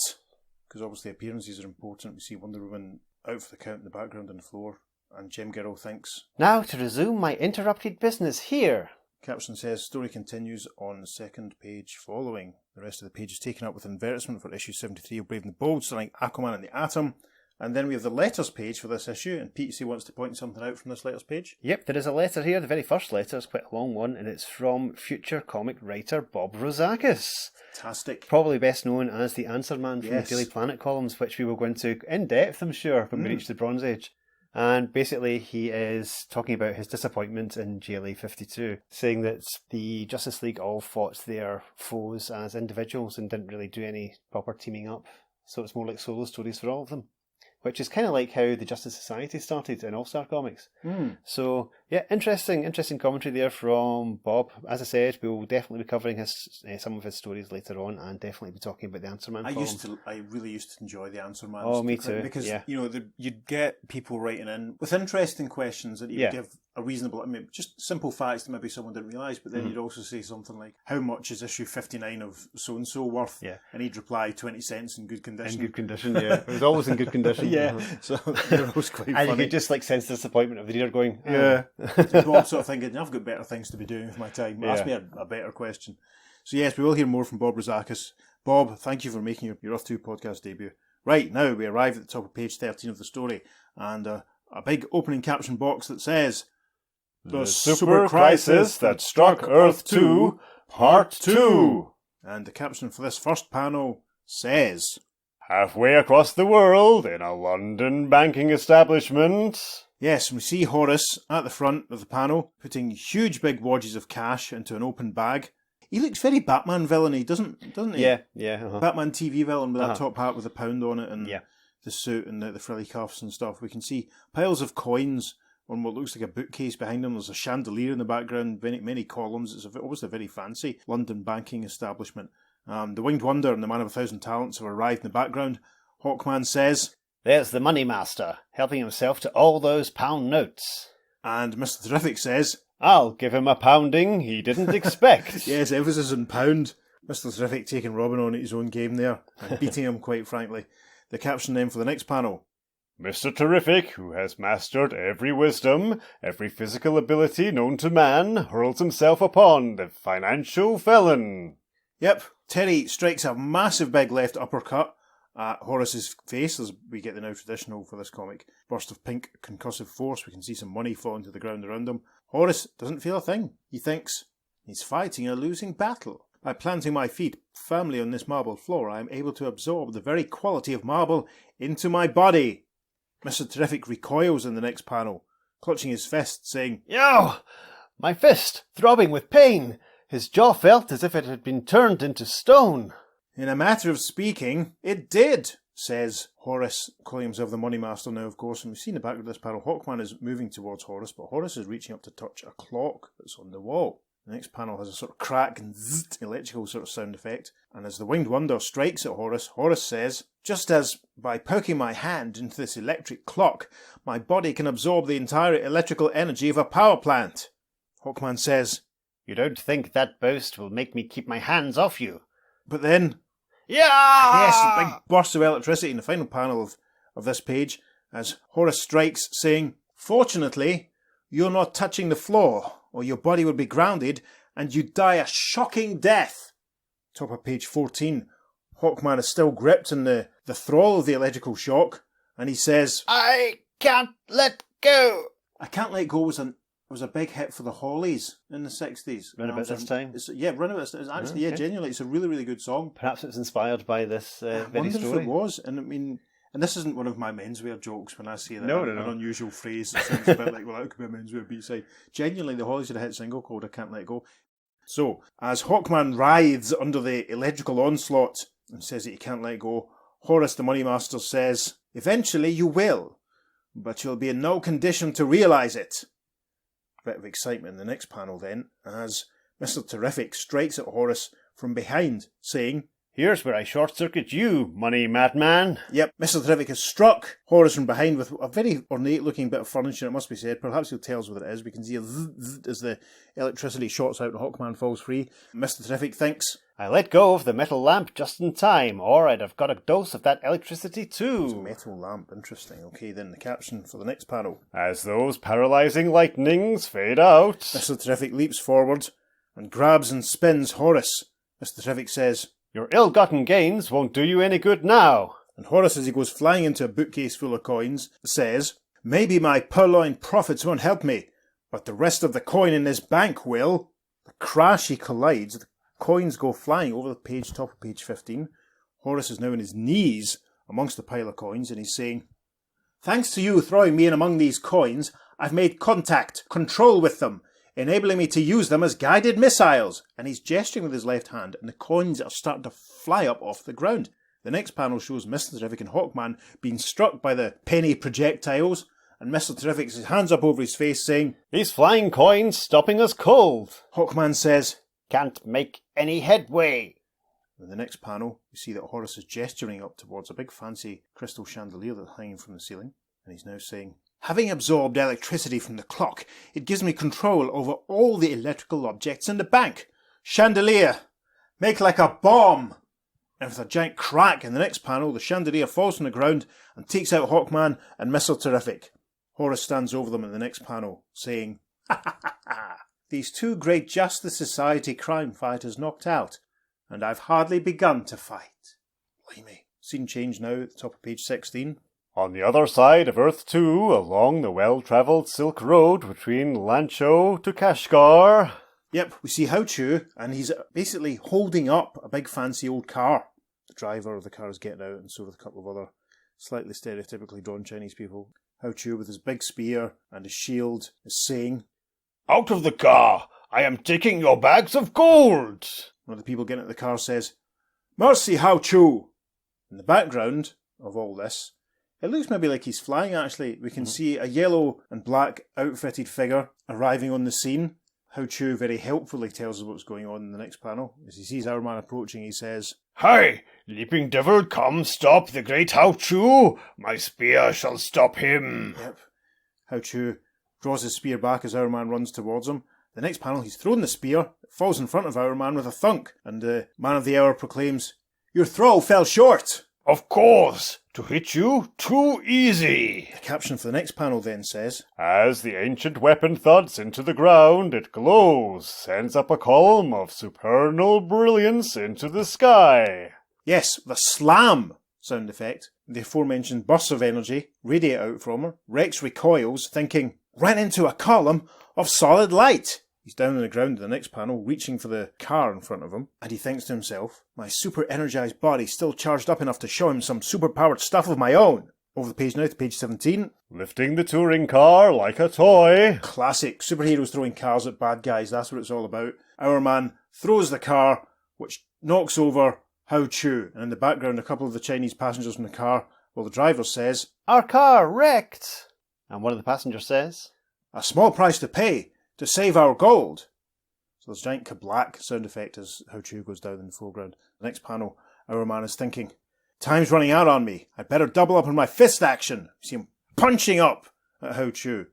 because obviously appearances are important. We see Wonder Woman out for the count in the background on the floor, and Gem Girl thinks, Now to resume my interrupted business here. Caption says, story continues on the second page following. The rest of the page is taken up with advertisement for issue 73 of Brave and the Bold, starring Aquaman and the Atom, And then we have the letters page for this issue, and Pete wants to point something out from this letters page. Yep, there is a letter here. The very first letter is quite a long one, and it's from future comic writer Bob Rozakis. Fantastic. Probably best known as the Answer Man from Yes. the Daily Planet columns, which we will go into in depth, I'm sure, when we reach the Bronze Age. And basically, he is talking about his disappointment in GLA 52, saying that the Justice League all fought their foes as individuals and didn't really do any proper teaming up. So it's more like solo stories for all of them. Which is kind of like how the Justice Society started in All-Star Comics. So, yeah, interesting commentary there from Bob. As I said, we'll definitely be covering some of his stories later on, and definitely be talking about the Answer Man column. I really used to enjoy the Answer Man. Oh, me too. Because, yeah. you'd get people writing in with interesting questions that you would give a reasonable, just simple facts that maybe someone didn't realise, but then you'd also say something like, how much is issue 59 of so-and-so worth? Yeah. And he'd reply, 20 cents in good condition. In good condition, yeah. It was always in good condition. Yeah, so they're always quite funny. And you could just sense the disappointment of the reader going, Yeah. Bob sort of thinking, I've got better things to be doing with my time. Ask me a better question. So yes, we will hear more from Bob Rozakis. Bob, thank you for making your Earth 2 podcast debut. Right, now we arrive at the top of page 13 of the story, and a big opening caption box that says, The Super Crisis That Struck Earth 2, Part 2. And the caption for this first panel says, Halfway across the world, in a London banking establishment. Yes, and we see Horace at the front of the panel, putting huge big wadges of cash into an open bag. He looks very Batman villainy, doesn't he? Yeah. Batman TV villain with that top hat with a pound on it and Yeah. the suit and the frilly cuffs and stuff. We can see piles of coins on what looks like a bookcase behind him. There's a chandelier in the background, many columns. It's obviously a very fancy London banking establishment. The Winged Wonder and the Man of 1,000 Talents have arrived in the background. Hawkman says, There's the Money Master, helping himself to all those pound notes. and Mr. Terrific says, I'll give him a pounding he didn't expect. yes, emphasis on pound. Mr. Terrific taking Robin on at his own game there, and beating him, quite frankly. The caption then for the next panel. Mr. Terrific, who has mastered every wisdom, every physical ability known to man, hurls himself upon the financial felon. Yep, Terry strikes a massive big left uppercut at Horace's face, as we get the now traditional for this comic burst of pink concussive force. We can see some money falling to the ground around him. Horace doesn't feel a thing. He thinks, he's fighting a losing battle. By planting my feet firmly on this marble floor, I am able to absorb the very quality of marble into my body. Mr. Terrific recoils in the next panel, clutching his fist, saying, Yow! My fist, throbbing with pain. His jaw felt as if it had been turned into stone. In a matter of speaking, it did, says Horace, calling himself the Money Master now, of course. And we see in the back of this panel, Hawkman is moving towards Horace, but Horace is reaching up to touch a clock that's on the wall. The next panel has a sort of crack and zzz, electrical sort of sound effect. And as the Winged Wonder strikes at Horace, Horace says, just as by poking my hand into this electric clock, my body can absorb the entire electrical energy of a power plant. Hawkman says, You don't think that boast will make me keep my hands off you? but then, Yeah! yes, a big burst of electricity in the final panel of this page as Horace strikes, saying, fortunately, you're not touching the floor, or your body would be grounded, and you'd die a shocking death. Top of page 14, Hawkman is still gripped in the thrall of the electrical shock, and he says, I can't let go. I Can't Let Go was a big hit for the Hollies in the 60s. Round about this time? Round about this time. Actually, Okay. genuinely, it's a really, really good song. Perhaps it's inspired by this I very wonder story. if it was, and I mean, and this isn't one of my menswear jokes when I say that. No. An unusual phrase that sounds a bit like, well, that could be a menswear B-side. Genuinely, the Hollies had a hit single called I Can't Let Go. So, as Hawkman writhes under the electrical onslaught and says that he can't let go, Horace the Money Master says, eventually you will, but you'll be in no condition to realise it. Bit of excitement in the next panel then, as Mr. Terrific strikes at Horace from behind, saying, Here's where I short-circuit you, money madman. yep, Mr. Terrific has struck Horace from behind with a very ornate-looking bit of furniture, it must be said. Perhaps he'll tell us what it is. We can see a zzz, zzz as the electricity shots out and Hawkman falls free. Mr. Terrific thinks, I let go of the metal lamp just in time, or I'd have got a dose of that electricity too. metal lamp, interesting. Okay, then the caption for the next panel. As those paralyzing lightnings fade out. Mr. Terrific leaps forward and grabs and spins Horace. Mr. Terrific says, Your ill-gotten gains won't do you any good now. And Horace, as he goes flying into a bookcase full of coins, says, "Maybe my purloined profits won't help me, but the rest of the coin in this bank will." The crash, he collides. The coins go flying over the page, top of page 15. Horace is now on his knees amongst a pile of coins, and he's saying, "Thanks to you throwing me in among these coins, I've made control with them, enabling me to use them as guided missiles." And he's gesturing with his left hand, and the coins are starting to fly up off the ground. The next panel shows Mr. Terrific and Hawkman being struck by the penny projectiles, and Mr. Terrific's his hands up over his face saying, "These flying coins stopping us cold." Hawkman says, "Can't make any headway." In the next panel, we see that Horace is gesturing up towards a big fancy crystal chandelier that's hanging from the ceiling, and he's now saying, "Having absorbed electricity from the clock, it gives me control over all the electrical objects in the bank. Chandelier, make like a bomb!" And with a giant crack in the next panel, the chandelier falls on the ground and takes out Hawkman and Mr. Terrific. Horace stands over them in the next panel, saying, "Ha ha ha ha! These two great Justice Society crime fighters knocked out, and I've hardly begun to fight." Blimey. Scene change now at the top of page 16. On the other side of Earth 2, along the well-travelled Silk Road between Lancho to Kashgar. Yep, we see Hao Chu, and he's basically holding up a big fancy old car. The driver of the car is getting out, and so with a couple of other slightly stereotypically drawn Chinese people. Hao Chu, with his big spear and his shield, is saying, "Out of the car! I am taking your bags of gold!" One of the people getting out of the car says, "Mercy, Hao Chu!" In the background of all this, it looks maybe like he's flying actually. We can see a yellow and black outfitted figure arriving on the scene. Hao Chu very helpfully tells us what's going on in the next panel. As he sees our man approaching, he says, "Hi, leaping devil, come stop the great Hao Chu! My spear shall stop him!" Yep. Hao Chu draws his spear back as our man runs towards him. The next panel, he's thrown the spear, it falls in front of our man with a thunk, and the man of the hour proclaims, "Your throw fell short!" "Of course! To hit you, too easy!" The caption for the next panel then says, As the ancient weapon thuds into the ground, it glows, sends up a column of supernal brilliance into the sky. Yes, the slam sound effect. The aforementioned bursts of energy radiate out from her. Rex recoils, thinking, "Ran into a column of solid light." He's down on the ground in the next panel, reaching for the car in front of him, and he thinks to himself, "My super-energized body's still charged up enough to show him some super-powered stuff of my own." Over the page now to page 17. Lifting the touring car like a toy. Classic. Superheroes throwing cars at bad guys, that's what it's all about. Our man throws the car, which knocks over Hao Chu, and in the background a couple of the Chinese passengers in the car, while the driver says, "Our car wrecked." And one of the passengers says, "A small price to pay to save our gold." So there's a giant kablack sound effect as Hao Chu goes down in the foreground. The next panel, our man is thinking, "Time's running out on me. I'd better double up on my fist action." You see him punching up at Hao Chu.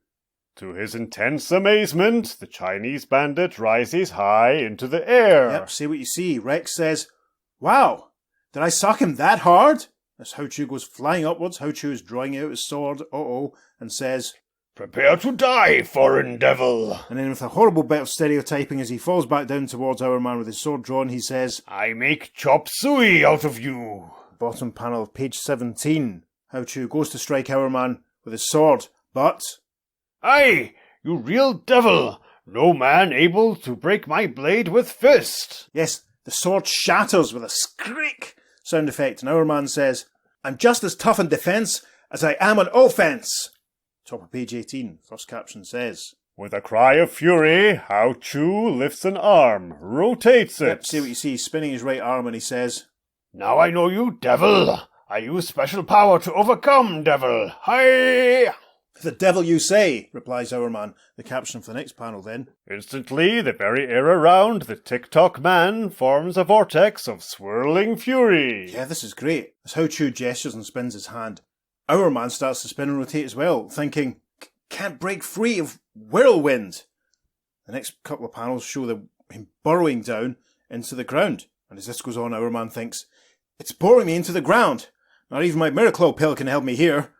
To his intense amazement, the Chinese bandit rises high into the air. Yep, see what you see. Rex says, "Wow, did I sock him that hard?" As Hao Chu goes flying upwards, Hao Chu is drawing out his sword, and says, "Prepare to die, foreign devil." and then with a horrible bit of stereotyping as he falls back down towards our man with his sword drawn, he says, "I make chop suey out of you." bottom panel of page 17. Hao Chu goes to strike our man with his sword, but Aye, you real devil! No man able to break my blade with fist. yes, the sword shatters with a skreek sound effect, and our man says, "I'm just as tough in defence as I am on offence." Top of page 18, first caption says, With a cry of fury, Hao Chu lifts an arm, rotates it. yep, see what you see, spinning his right arm, and he says, Now I know you, devil. I use special power to overcome, devil. Hi! "The devil you say," replies our man. The caption for the next panel then, Instantly, the very air around the tick-tock man forms a vortex of swirling fury. yeah, this is great. As Hao Chu gestures and spins his hand, our man starts to spin and rotate as well, thinking, "Can't break free of whirlwind." The next couple of panels show him burrowing down into the ground, and as this goes on, our man thinks, "It's boring me into the ground. Not even my miracle pill can help me here.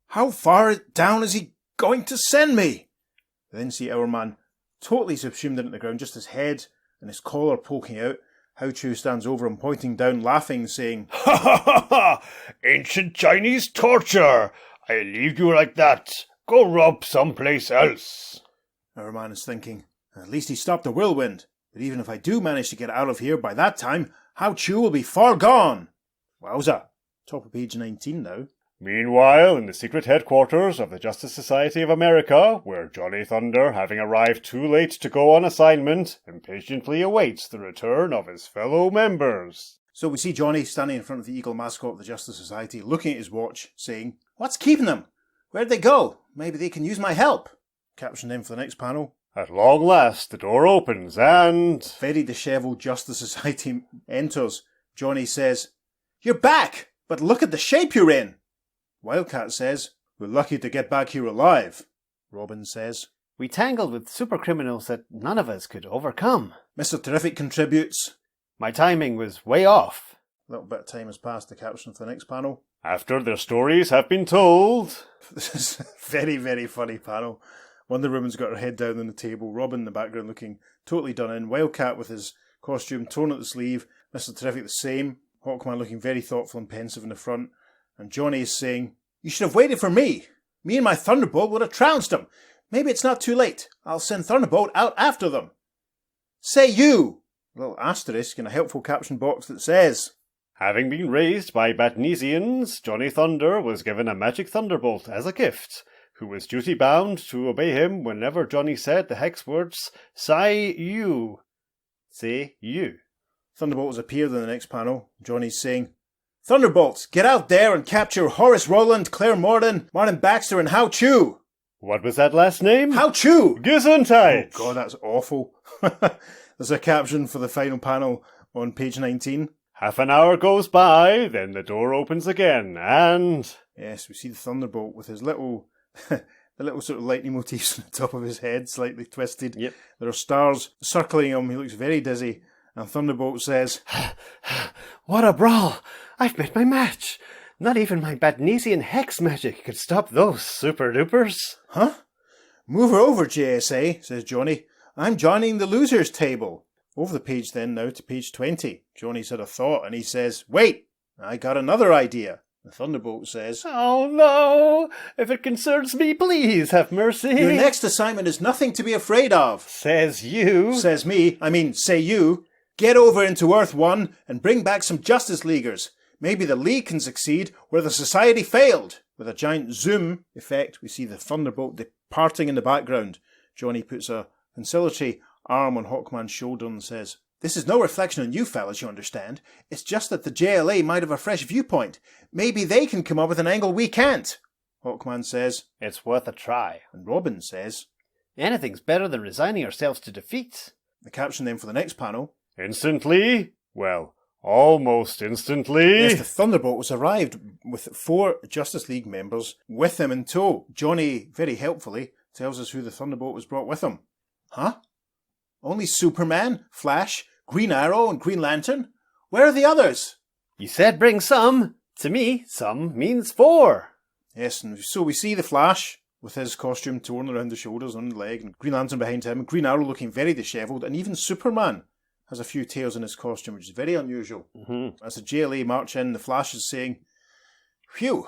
How far down is he going to send me?" We then see our man totally subsumed into the ground, just his head and his collar poking out. How Chu stands over him, pointing down, laughing, saying, Ha ha ha ha! Ancient Chinese torture! I leave you like that. Go rob someplace else. Our man is thinking, at least he stopped the whirlwind. But even if I do manage to get out of here by that time, How Chu will be far gone. Wowza. Top of page 19 now. Meanwhile, in the secret headquarters of the Justice Society of America, where Johnny Thunder, having arrived too late to go on assignment, impatiently awaits the return of his fellow members. So we see Johnny standing in front of the eagle mascot of the Justice Society, looking at his watch, saying, "What's keeping them? Where'd they go? Maybe they can use my help." Caption then for the next panel. At long last, the door opens and... Very dishevelled Justice Society enters. Johnny says, "You're back, but look at the shape you're in." Wildcat says, "We're lucky to get back here alive." Robin says, "We tangled with super criminals that none of us could overcome. Mr. Terrific contributes, My timing was way off." a little bit of time has passed. The caption for the next panel. After their stories have been told... This is a very, very funny panel. Wonder Woman's got her head down on the table, Robin in the background looking totally done in, Wildcat with his costume torn at the sleeve, Mr. Terrific the same, Hawkman looking very thoughtful and pensive in the front, and Johnny is saying, "You should have waited for me. Me and my Thunderbolt would have trounced them. Maybe it's not too late. I'll send Thunderbolt out after them." "Say you!" A little asterisk in a helpful caption box that says, Having been raised by Batnesians, Johnny Thunder was given a magic thunderbolt as a gift, who was duty-bound to obey him whenever Johnny said the hex words, "Say you." Say you. Thunderbolt has appeared in the next panel. Johnny's saying, "Thunderbolts, get out there and capture Horace Rowland, Claire Morden, Martin Baxter, and How Chu." What was that last name? How Chu! Gesundheit! Oh God, that's awful. There's a caption for the final panel on page 19. Half an hour goes by, then the door opens again, and... Yes, we see the Thunderbolt with his little, the little sort of lightning motifs on the top of his head, slightly twisted. Yep. There are stars circling him. He looks very dizzy. And Thunderbolt says, What a brawl! I've met my match. Not even my Batnesian hex magic could stop those super-dupers. "Huh? Move her over, JSA," says Johnny. "I'm joining the losers table." Over the page then now to page 20. Johnny's had a thought and he says, "Wait, I got another idea." The Thunderbolt says, Oh no! If it concerns me, please have mercy. "Your next assignment is nothing to be afraid of." Says you. Says me, say you. "Get over into Earth 1 and bring back some Justice Leaguers. Maybe the League can succeed where the Society failed." With a giant zoom effect, we see the Thunderbolt departing in the background. Johnny puts a conciliatory arm on Hawkman's shoulder and says, "This is no reflection on you fellas, you understand. It's just that the JLA might have a fresh viewpoint. Maybe they can come up with an angle we can't." Hawkman says, It's worth a try. and Robin says, Anything's better than resigning ourselves to defeat. the caption then for the next panel, Instantly? Well, almost instantly. yes, the Thunderbolt has arrived with 4 Justice League members with him in tow. Johnny, very helpfully, tells us who the Thunderbolt was brought with him. Huh? Only Superman, Flash, Green Arrow, and Green Lantern? Where are the others? You said bring some. To me, some means 4. Yes, and so we see the Flash with his costume torn around the shoulders and the leg, and Green Lantern behind him, and Green Arrow looking very dishevelled, and even Superman has a few tails in his costume, which is very unusual. Mm-hmm. As the JLA march in, the Flash is saying, "Phew.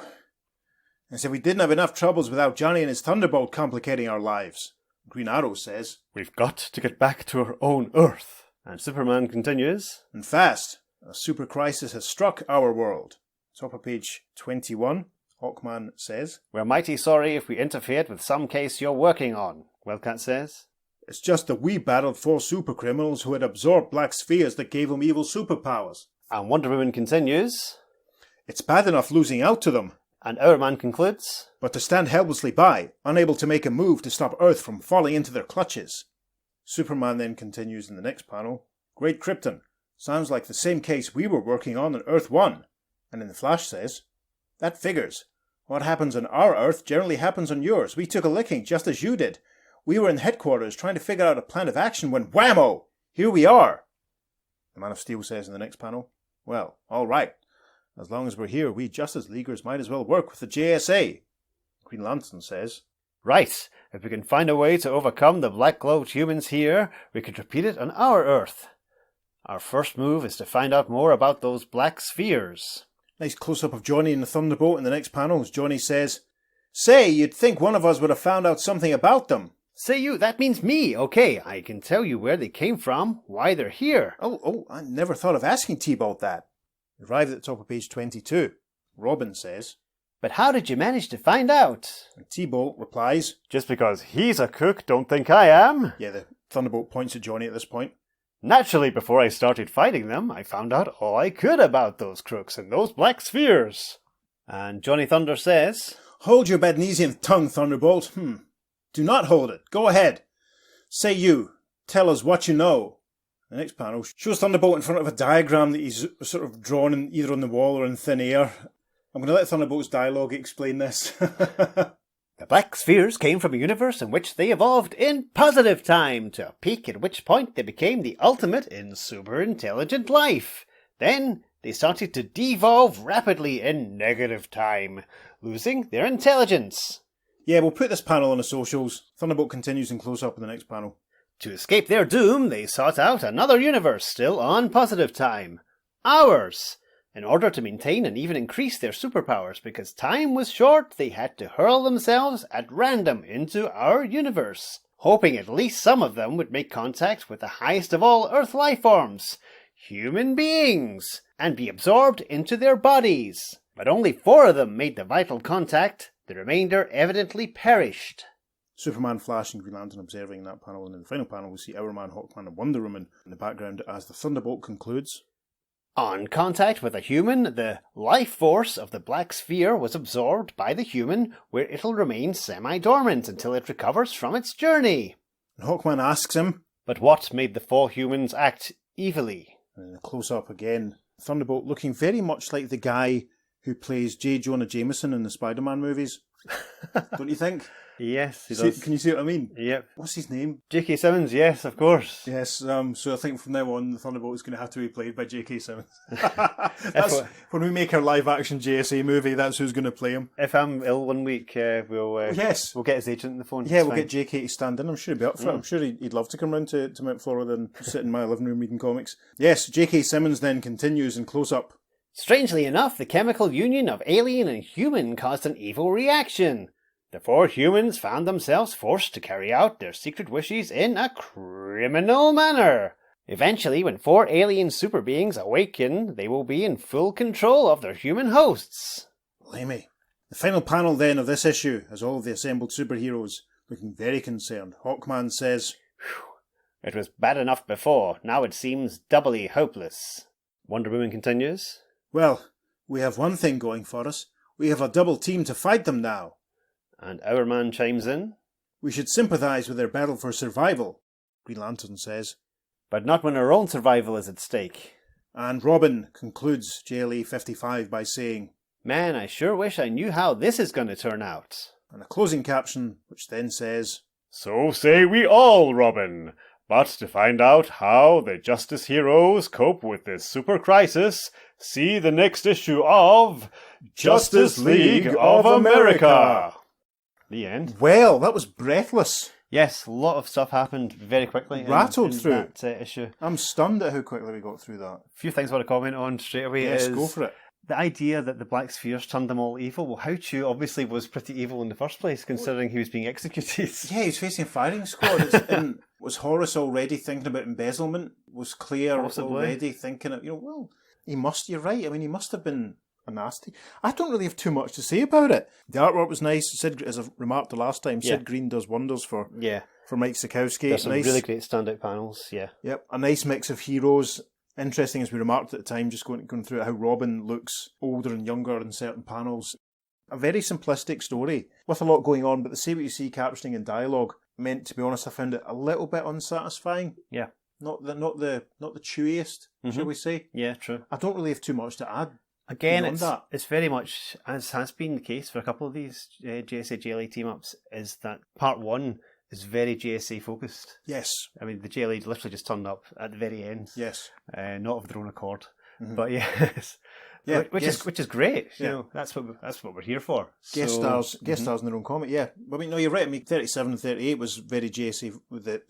I said we didn't have enough troubles without Johnny and his Thunderbolt complicating our lives." Green Arrow says, We've got to get back to our own Earth. And Superman continues, "And fast. A super crisis has struck our world." Top of page 21, Hawkman says, We're mighty sorry if we interfered with some case you're working on, Wildcat says. "It's just that we battled 4 super criminals who had absorbed black spheres that gave them evil superpowers. And Wonder Woman continues, It's bad enough losing out to them, and Our Man concludes, but to stand helplessly by, unable to make a move to stop Earth from falling into their clutches." Superman then continues in the next panel, "Great Krypton. Sounds like the same case we were working on Earth 1. And in the Flash says, "That figures. What happens on our Earth generally happens on yours. We took a licking just as you did. We were in headquarters trying to figure out a plan of action when whammo! Here we are." The Man of Steel says in the next panel, "Well, all right. As long as we're here, we Justice Leaguers might as well work with the JSA." Green Lantern says, Right, if we can find a way to overcome the black-cloaked humans here, we could repeat it on our Earth. Our first move is to find out more about those black spheres. Nice close-up of Johnny and the Thunderbolt in the next panel as Johnny says, "Say, you'd think one of us would have found out something about them." Say you, that means me. Okay, I can tell you where they came from, why they're here. Oh, I never thought of asking T-Bolt that. Arrived at the top of page 22. Robin says, But how did you manage to find out? and T-Bolt replies, Just because he's a cook, don't think I am. yeah, the Thunderbolt points at Johnny at this point. Naturally, before I started fighting them, I found out all I could about those crooks and those black spheres. And Johnny Thunder says, Hold your Bednesian tongue, Thunderbolt. Do not hold it. Go ahead. Say you. Tell us what you know. The next panel shows Thunderbolt in front of a diagram that he's sort of drawn in, either on the wall or in thin air. I'm going to let Thunderbolt's dialogue explain this. The black spheres came from a universe in which they evolved in positive time to a peak at which point they became the ultimate in super intelligent life. Then they started to devolve rapidly in negative time, losing their intelligence. Yeah, we'll put this panel on the socials. Thunderbolt continues in close-up in the next panel. To escape their doom, they sought out another universe still on positive time. Ours. In order to maintain and even increase their superpowers, because time was short, they had to hurl themselves at random into our universe, hoping at least some of them would make contact with the highest of all Earth life forms, human beings, and be absorbed into their bodies. But only 4 of them made the vital contact. The remainder evidently perished. Superman, Flash and Green Lantern observing that panel, and in the final panel we see Hourman, Hawkman and Wonder Woman in the background as the Thunderbolt concludes. On contact with a human, the life force of the black sphere was absorbed by the human, where it'll remain semi-dormant until it recovers from its journey. And Hawkman asks him, But what made the 4 humans act evilly? and in a close-up again, Thunderbolt looking very much like the guy who plays J. Jonah Jameson in the Spider-Man movies. Don't you think? Yes, he does. Can you see what I mean? Yep. What's his name? J.K. Simmons, yes, of course. Yes, so I think from now on the Thunderbolt is going to have to be played by J.K. Simmons. When we make our live-action JSA movie, that's who's going to play him. If I'm ill one week, we'll get his agent on the phone. Yeah, we'll get J.K. to stand in. I'm sure he'd be up for it. I'm sure he'd love to come round to Mount Florida and sit in my living room reading comics. Yes, J.K. Simmons then continues in close-up. Strangely enough, the chemical union of alien and human caused an evil reaction. The 4 humans found themselves forced to carry out their secret wishes in a criminal manner. Eventually, when 4 alien super beings awaken, they will be in full control of their human hosts. Blimey. The final panel then of this issue has all of the assembled superheroes looking very concerned. Hawkman says, It was bad enough before, now it seems doubly hopeless. Wonder Woman continues, Well, we have one thing going for us. We have a double team to fight them now. And Hourman chimes in, We should sympathise with their battle for survival, Green Lantern says. But not when our own survival is at stake. And Robin concludes JLA 55 by saying, Man, I sure wish I knew how this is going to turn out. and a closing caption which then says, So say we all, Robin. But to find out how the Justice Heroes cope with this super crisis, see the next issue of Justice League of America. The end. Well, that was breathless. Yes, a lot of stuff happened very quickly. Rattled through that issue. I'm stunned at how quickly we got through that. A few things I want to comment on straight away. Yes, is go for it. the idea that the Black Spheres turned them all evil. Well, How Chu obviously was pretty evil in the first place, considering he was being executed. Yeah, he was facing a firing squad. And was Horace already thinking about embezzlement? Was Claire already thinking of, well, you're right. I mean, he must have been a nasty. I don't really have too much to say about it. The artwork was nice. Sid, as I remarked the last time, Sid Green does wonders for Mike Sikowski. There's some really great standout panels, Yep, a nice mix of heroes. Interesting, as we remarked at the time, just going through it, how Robin looks older and younger in certain panels. A very simplistic story with a lot going on, but the say what you see captioning and dialogue meant, to be honest, I found it a little bit unsatisfying. Yeah. Not the chewiest, shall we say? Yeah, true. I don't really have too much to add. Again, it's very much, as has been the case for a couple of these JSA JLA team-ups, is that part 1 is very JSA focused. Yes. I mean, the JLA literally just turned up at the very end. Yes. Not of their own accord. But yes. Yeah, which yes. is great. Yeah. You know, that's what we're here for. Guest So- stars in their own comic, yeah. I mean, no, you're right. I mean, 37 and 38 was very JSA,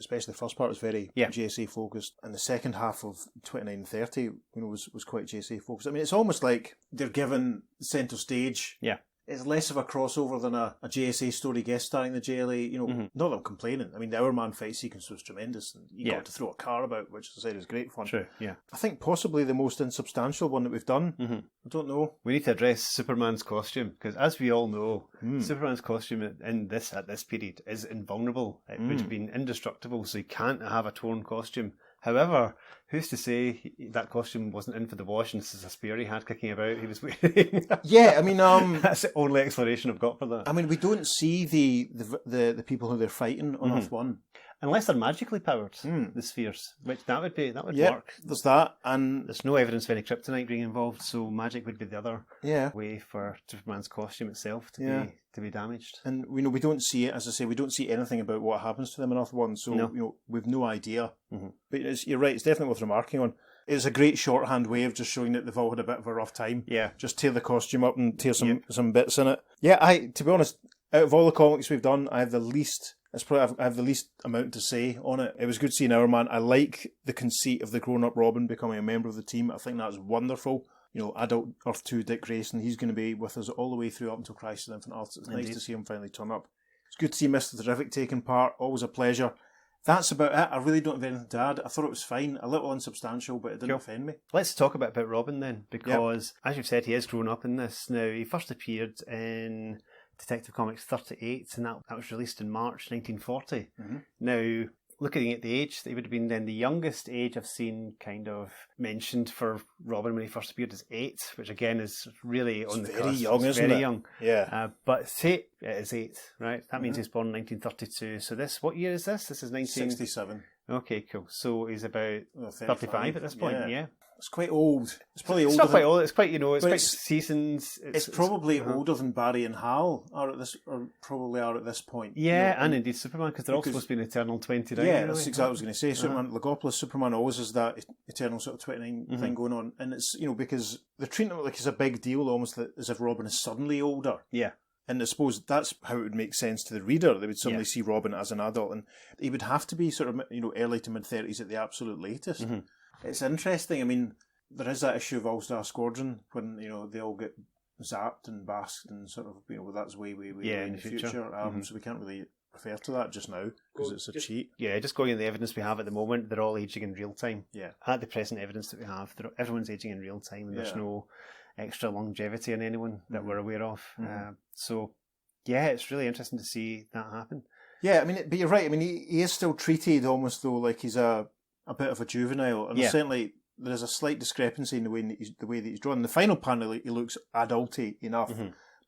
especially the first part was very JSA focused, and the second half of 29 and 30, was quite JSA focused. I mean, it's almost like they're given centre stage. Yeah. It's less of a crossover than a JSA story guest starring the JLA. Not that I'm complaining. I mean, the Hour Man fight sequence was tremendous, and you got to throw a car about, which I said was great fun. True, yeah. I think possibly the most insubstantial one that we've done. I don't know. We need to address Superman's costume, because as we all know, Superman's costume at this period is invulnerable. It would have been indestructible, so you can't have a torn costume. However, who's to say that costume wasn't in for the wash and this is a spear he had kicking about he was wearing? Yeah, I mean, that's the only explanation I've got for that. I mean, we don't see the people who they're fighting on Earth 1. Unless they're magically powered, the spheres, which that would Yeah, work. there's that, and There's no evidence of any kryptonite being involved, so magic would be the other yeah, way for Superman's costume itself to be damaged. and we don't see it. As I say, we don't see anything about what happens to them in Earth 1, so we've no idea. But you're right; it's definitely worth remarking on. It's a great shorthand way of just showing that they've all had a bit of a rough time. Yeah, just tear the costume up and tear some bits in it. Yeah, to be honest, out of all the comics we've done, I have the least. I have the least amount to say on it. It was good seeing Hour Man. I like the conceit of the grown-up Robin becoming a member of the team. I think that's wonderful. Adult Earth 2 Dick Grayson, he's going to be with us all the way through up until Crisis on Infinite Earths. It's nice to see him finally turn up. It's good to see Mr. Terrific taking part. Always a pleasure. That's about it. I really don't have anything to add. I thought it was fine. A little unsubstantial, but it didn't offend me. Let's talk a bit about Robin then, because as you've said, he is grown up in this. Now, he first appeared in Detective Comics 38, and that was released in March 1940. Now, looking at the age, he would have been then the youngest age I've seen kind of mentioned for Robin when he first appeared is 8, which again is really on the very cusp. young, It's isn't very it? young. Yeah. But say it is 8, right? That means he's born in 1932. So what year is this? This is 67. Okay, cool. So he's about 35 35 at this point, yeah. It's quite old. It's probably It's older not quite than... old. It's quite, it's But quite it's- seasons. It's probably older than Barry and Hal are at this point. Yeah, and indeed Superman, because they're all because- supposed to be an eternal 29. Yeah, anyway. that's exactly what I was going to say. Superman, Logopolis, Superman always has that eternal sort of 29 thing going on. And it's, because they're treating it like it's a big deal, almost as if Robin is suddenly older. Yeah. And I suppose that's how it would make sense to the reader. They would suddenly see Robin as an adult. And he would have to be sort of, early to mid-30s at the absolute latest. It's interesting. I mean, there is that issue of All-Star Squadron when, they all get zapped and basked and sort of, that's way in the future. So we can't really refer to that just now because it's a cheat. Yeah, just going on the evidence we have at the moment, they're all aging in real time. Yeah. At the present evidence that we have, everyone's aging in real time, and there's no extra longevity in anyone that we're aware of. So, yeah, it's really interesting to see that happen. Yeah, I mean, but you're right. I mean, he is still treated almost though like he's a bit of a juvenile, and certainly there is a slight discrepancy in the way that he's drawn. In the final panel, he looks adulty enough.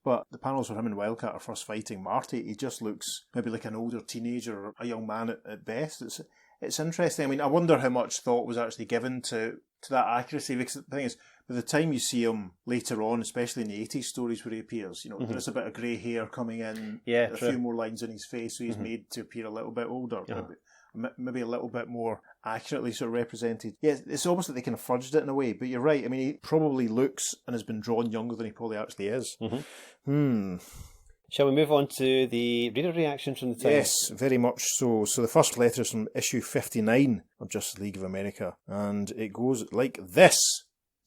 But the panels where him and Wildcat are first fighting Marty, he just looks maybe like an older teenager or a young man at best. It's interesting. I mean, I wonder how much thought was actually given to that accuracy, because the thing is, by the time you see him later on, especially in the 80s stories where he appears, there's a bit of grey hair coming in, a few more lines in his face, so he's made to appear a little bit older. Maybe a little bit more accurately sort of represented. Yeah, it's almost like they kind of fudged it in a way, but you're right. I mean, he probably looks and has been drawn younger than he probably actually is. Shall we move on to the reader reactions from the time? Yes, very much so. So the first letter is from issue 59 of Justice League of America, and it goes like this.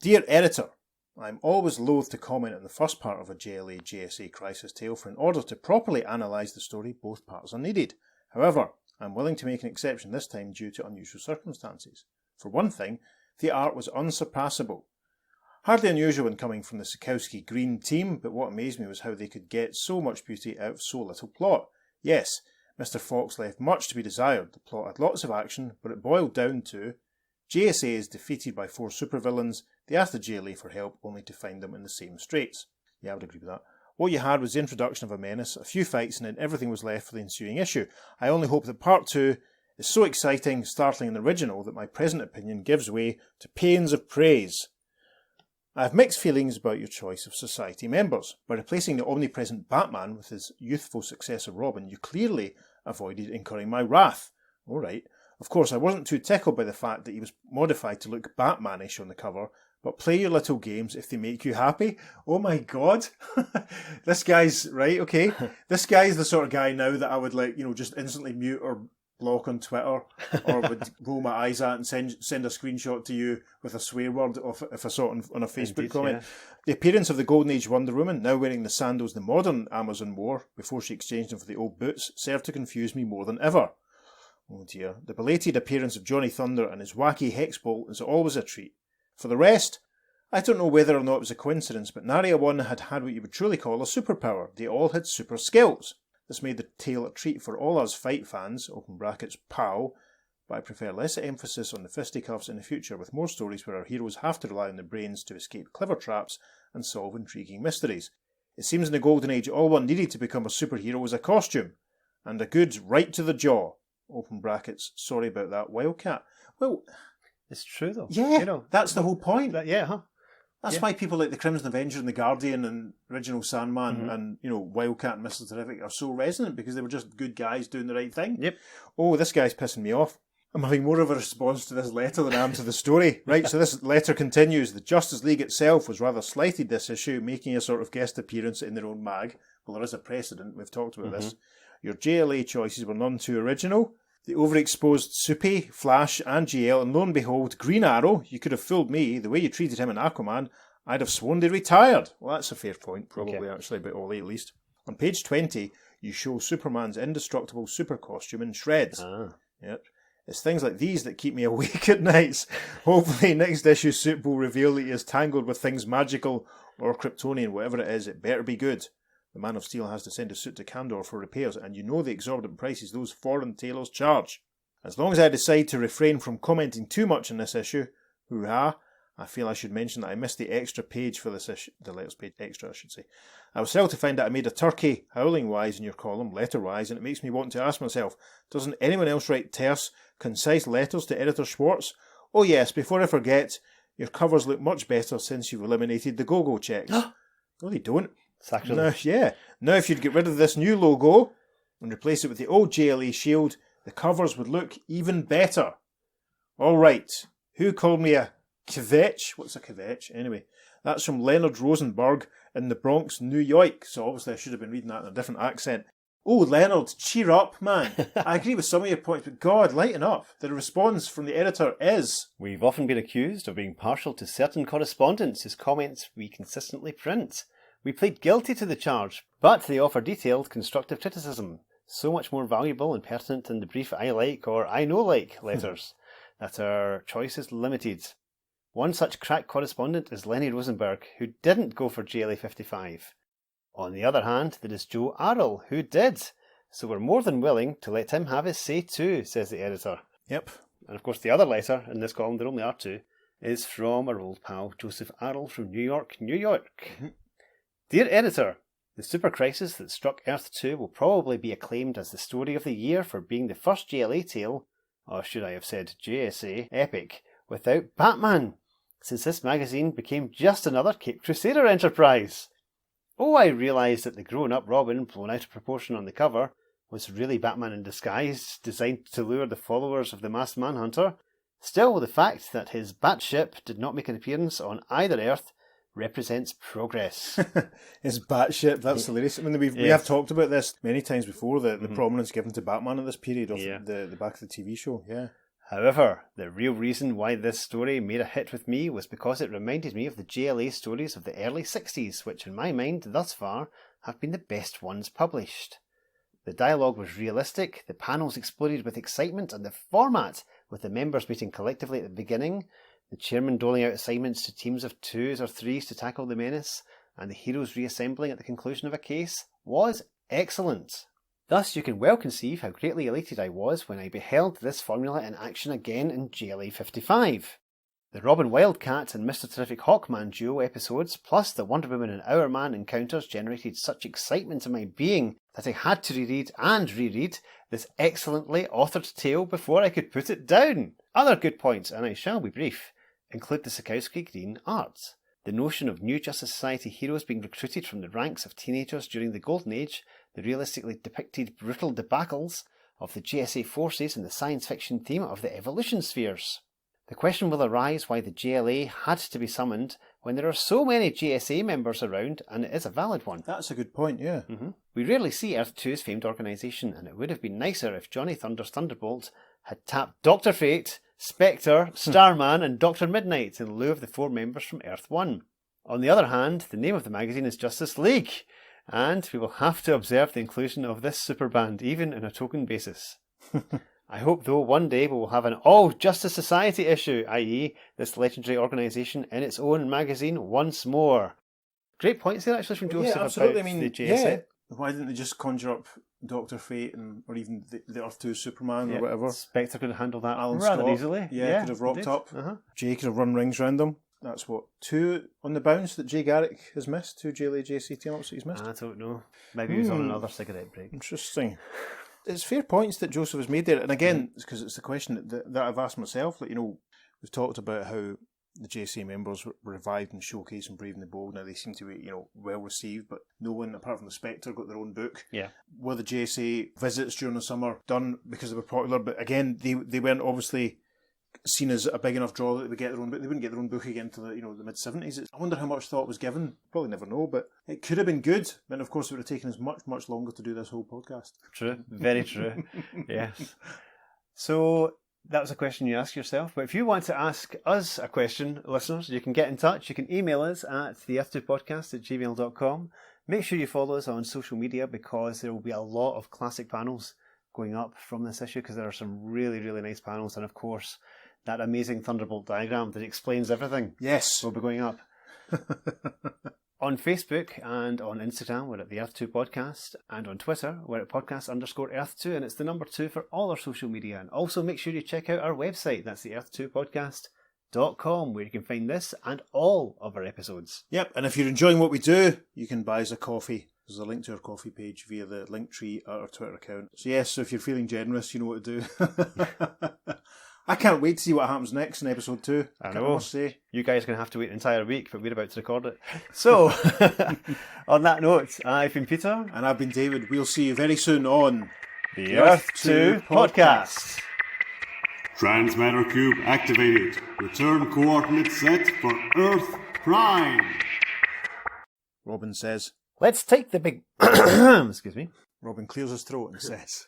Dear Editor, I'm always loath to comment on the first part of a JLA JSA crisis tale, for in order to properly analyse the story, both parts are needed. However, I'm willing to make an exception this time due to unusual circumstances. For one thing, the art was unsurpassable. Hardly unusual when coming from the Sikowski Green team, but what amazed me was how they could get so much beauty out of so little plot. Yes, Mr. Fox left much to be desired. The plot had lots of action, but it boiled down to JSA is defeated by 4 supervillains. They ask the JLA for help, only to find them in the same straits. Yeah, I would agree with that. What you had was the introduction of a menace, a few fights, and then everything was left for the ensuing issue. I only hope that Part 2 is so exciting, startling, and original that my present opinion gives way to paeans of praise. I have mixed feelings about your choice of society members. By replacing the omnipresent Batman with his youthful successor Robin, you clearly avoided incurring my wrath. All right. Of course, I wasn't too tickled by the fact that he was modified to look Batmanish on the cover, but play your little games if they make you happy. Oh my God. This guy's, right, okay. This guy's the sort of guy now that I would just instantly mute or block on Twitter, or would roll my eyes at and send a screenshot to you with a swear word if I saw it on a Facebook Indeed, comment. yeah. The appearance of the Golden Age Wonder Woman, now wearing the sandals the modern Amazon wore before she exchanged them for the old boots, served to confuse me more than ever. Oh dear. The belated appearance of Johnny Thunder and his wacky hex bolt is always a treat. For the rest, I don't know whether or not it was a coincidence, but nary a one had what you would truly call a superpower. They all had super skills. This made the tale a treat for all us fight fans, open brackets, POW, but I prefer less emphasis on the fisticuffs in the future, with more stories where our heroes have to rely on their brains to escape clever traps and solve intriguing mysteries. It seems in the Golden Age all one needed to become a superhero was a costume, and a good right to the jaw, open brackets, sorry about that, Wildcat. Well, It's true, though. yeah, that's the whole point. That's Yeah. why people like the Crimson Avenger and the Guardian and original Sandman and, Wildcat and Mr. Terrific are so resonant, because they were just good guys doing the right thing. Yep. Oh, this guy's pissing me off. I'm having more of a response to this letter than I am to the story. Right, so this letter continues. The Justice League itself was rather slighted this issue, making a sort of guest appearance in their own mag. Well, there is a precedent. We've talked about this. Your JLA choices were none too original. The overexposed Soupy, Flash and GL, and lo and behold, Green Arrow. You could have fooled me. The way you treated him in Aquaman, I'd have sworn they retired. Well, that's a fair point, probably, actually, but Ollie at least. On page 20, you show Superman's indestructible super costume in shreds. Yep. It's things like these that keep me awake at nights. Hopefully next issue's suit will reveal that he is tangled with things magical or Kryptonian, whatever it is. It better be good. The Man of Steel has to send his suit to Kandor for repairs, and you know the exorbitant prices those foreign tailors charge. As long as I decide to refrain from commenting too much on this issue, hurrah, I feel I should mention that I missed the extra page for this issue, the letters page extra, I should say. I was thrilled to find that I made a turkey howling-wise in your column, letter-wise, and it makes me want to ask myself, doesn't anyone else write terse, concise letters to Editor Schwartz? Oh yes, before I forget, your covers look much better since you've eliminated the go-go checks. No, they don't. Sacrilege. Now, if you'd get rid of this new logo and replace it with the old JLA shield, the covers would look even better. All right. Who called me a kvetch? What's a kvetch? Anyway, that's from Leonard Rosenberg in the Bronx, New York. So obviously I should have been reading that in a different accent. Oh, Leonard, cheer up, man. I agree with some of your points, but God, lighten up. The response from the editor is... We've often been accused of being partial to certain correspondents whose comments we consistently print. We plead guilty to the charge, but they offer detailed, constructive criticism, so much more valuable and pertinent than the brief I like or I know like letters, that our choice is limited. One such crack correspondent is Lenny Rosenberg, who didn't go for JLA 55. On the other hand, there is Joe Arrell, who did, so we're more than willing to let him have his say too, says the editor. Yep. And of course the other letter in this column, there only are two, is from our old pal Joseph Arrell from New York, New York. Dear Editor, the super crisis that struck Earth 2 will probably be acclaimed as the story of the year for being the first JLA tale, or should I have said JSA, epic, without Batman, since this magazine became just another Cape Crusader enterprise. Oh, I realised that the grown-up Robin, blown out of proportion on the cover, was really Batman in disguise, designed to lure the followers of the masked Manhunter. Still, the fact that his Batship did not make an appearance on either Earth represents progress. His Batship, that's hilarious. I mean, we have talked about this many times before, the prominence given to Batman at this period of the back of the TV show, However, the real reason why this story made a hit with me was because it reminded me of the JLA stories of the early 60s, which in my mind, thus far, have been the best ones published. The dialogue was realistic, the panels exploded with excitement, and the format, with the members meeting collectively at the beginning, the chairman doling out assignments to teams of 2s or 3s to tackle the menace, and the heroes reassembling at the conclusion of a case, was excellent. Thus, you can well conceive how greatly elated I was when I beheld this formula in action again in JLA 55. The Robin Wildcat and Mr. Terrific Hawkman duo episodes, plus the Wonder Woman and Hourman encounters generated such excitement in my being that I had to reread and reread this excellently authored tale before I could put it down. Other good points, and I shall be brief, include the Sikowsky Green art. The notion of New Justice Society heroes being recruited from the ranks of teenagers during the Golden Age, the realistically depicted brutal debacles of the GSA forces, and the science fiction theme of the evolution spheres. The question will arise why the JLA had to be summoned when there are so many JSA members around, and it is a valid one. That's a good point, yeah. We rarely see Earth 2's famed organisation, and it would have been nicer if Johnny Thunder's Thunderbolt had tapped Dr. Fate, Spectre, Starman, and Dr. Midnight in lieu of the 4 members from Earth 1. On the other hand, the name of the magazine is Justice League, and we will have to observe the inclusion of this superband, even on a token basis. I hope, though, one day we will have an all-Justice Society issue, i.e. this legendary organisation in its own magazine once more. Great points there, actually, from Joseph about the JSA. Yeah. Why didn't they just conjure up Dr. Fate or even the Earth 2 Superman or whatever? Spectre could handle that Alan rather Scott, easily. Yeah, could have rocked up. Jay could have run rings round them. That's what, 2 on the bounce that Jay Garrick has missed? 2 JLA JC team-ups that he's missed? I don't know. Maybe he was on another cigarette break. Interesting. It's fair points that Joseph has made there. And again, because it's the question that I've asked myself. Like, we've talked about how the JC members were revived and showcased and Brave and the Bold. Now they seem to be, well received, but no one apart from the Spectre got their own book. Yeah. Were the JSA visits during the summer done because they were popular? But again, they weren't obviously seen as a big enough draw that they would get their own book. They wouldn't get their own book again until the mid-70s. I wonder how much thought was given. Probably never know, but it could have been good. And of course, it would have taken us much, much longer to do this whole podcast. True. Very true. Yes. So that was a question you ask yourself. But if you want to ask us a question, listeners, you can get in touch. You can email us at theearth2podcast@gmail.com. Make sure you follow us on social media because there will be a lot of classic panels going up from this issue because there are some really, really nice panels. And of course, that amazing Thunderbolt diagram that explains everything. Yes. Will be going up. On Facebook and on Instagram, we're at the Earth 2 Podcast. And on Twitter, we're at podcast_Earth2. And it's the number 2 for all our social media. And also make sure you check out our website. That's the earth2podcast.com, where you can find this and all of our episodes. Yep. And if you're enjoying what we do, you can buy us a coffee. There's a link to our coffee page via the link tree at our Twitter account. So yes, so if you're feeling generous, you know what to do. I can't wait to see what happens next in episode 2. I know. I must say. You guys are going to have to wait an entire week, but we're about to record it. So, on that note, I've been Peter. And I've been David. We'll see you very soon on the Earth 2 Podcast. Transmatter cube activated. Return coordinates set for Earth Prime. Robin says. Let's take the big... Excuse me. Robin clears his throat and says.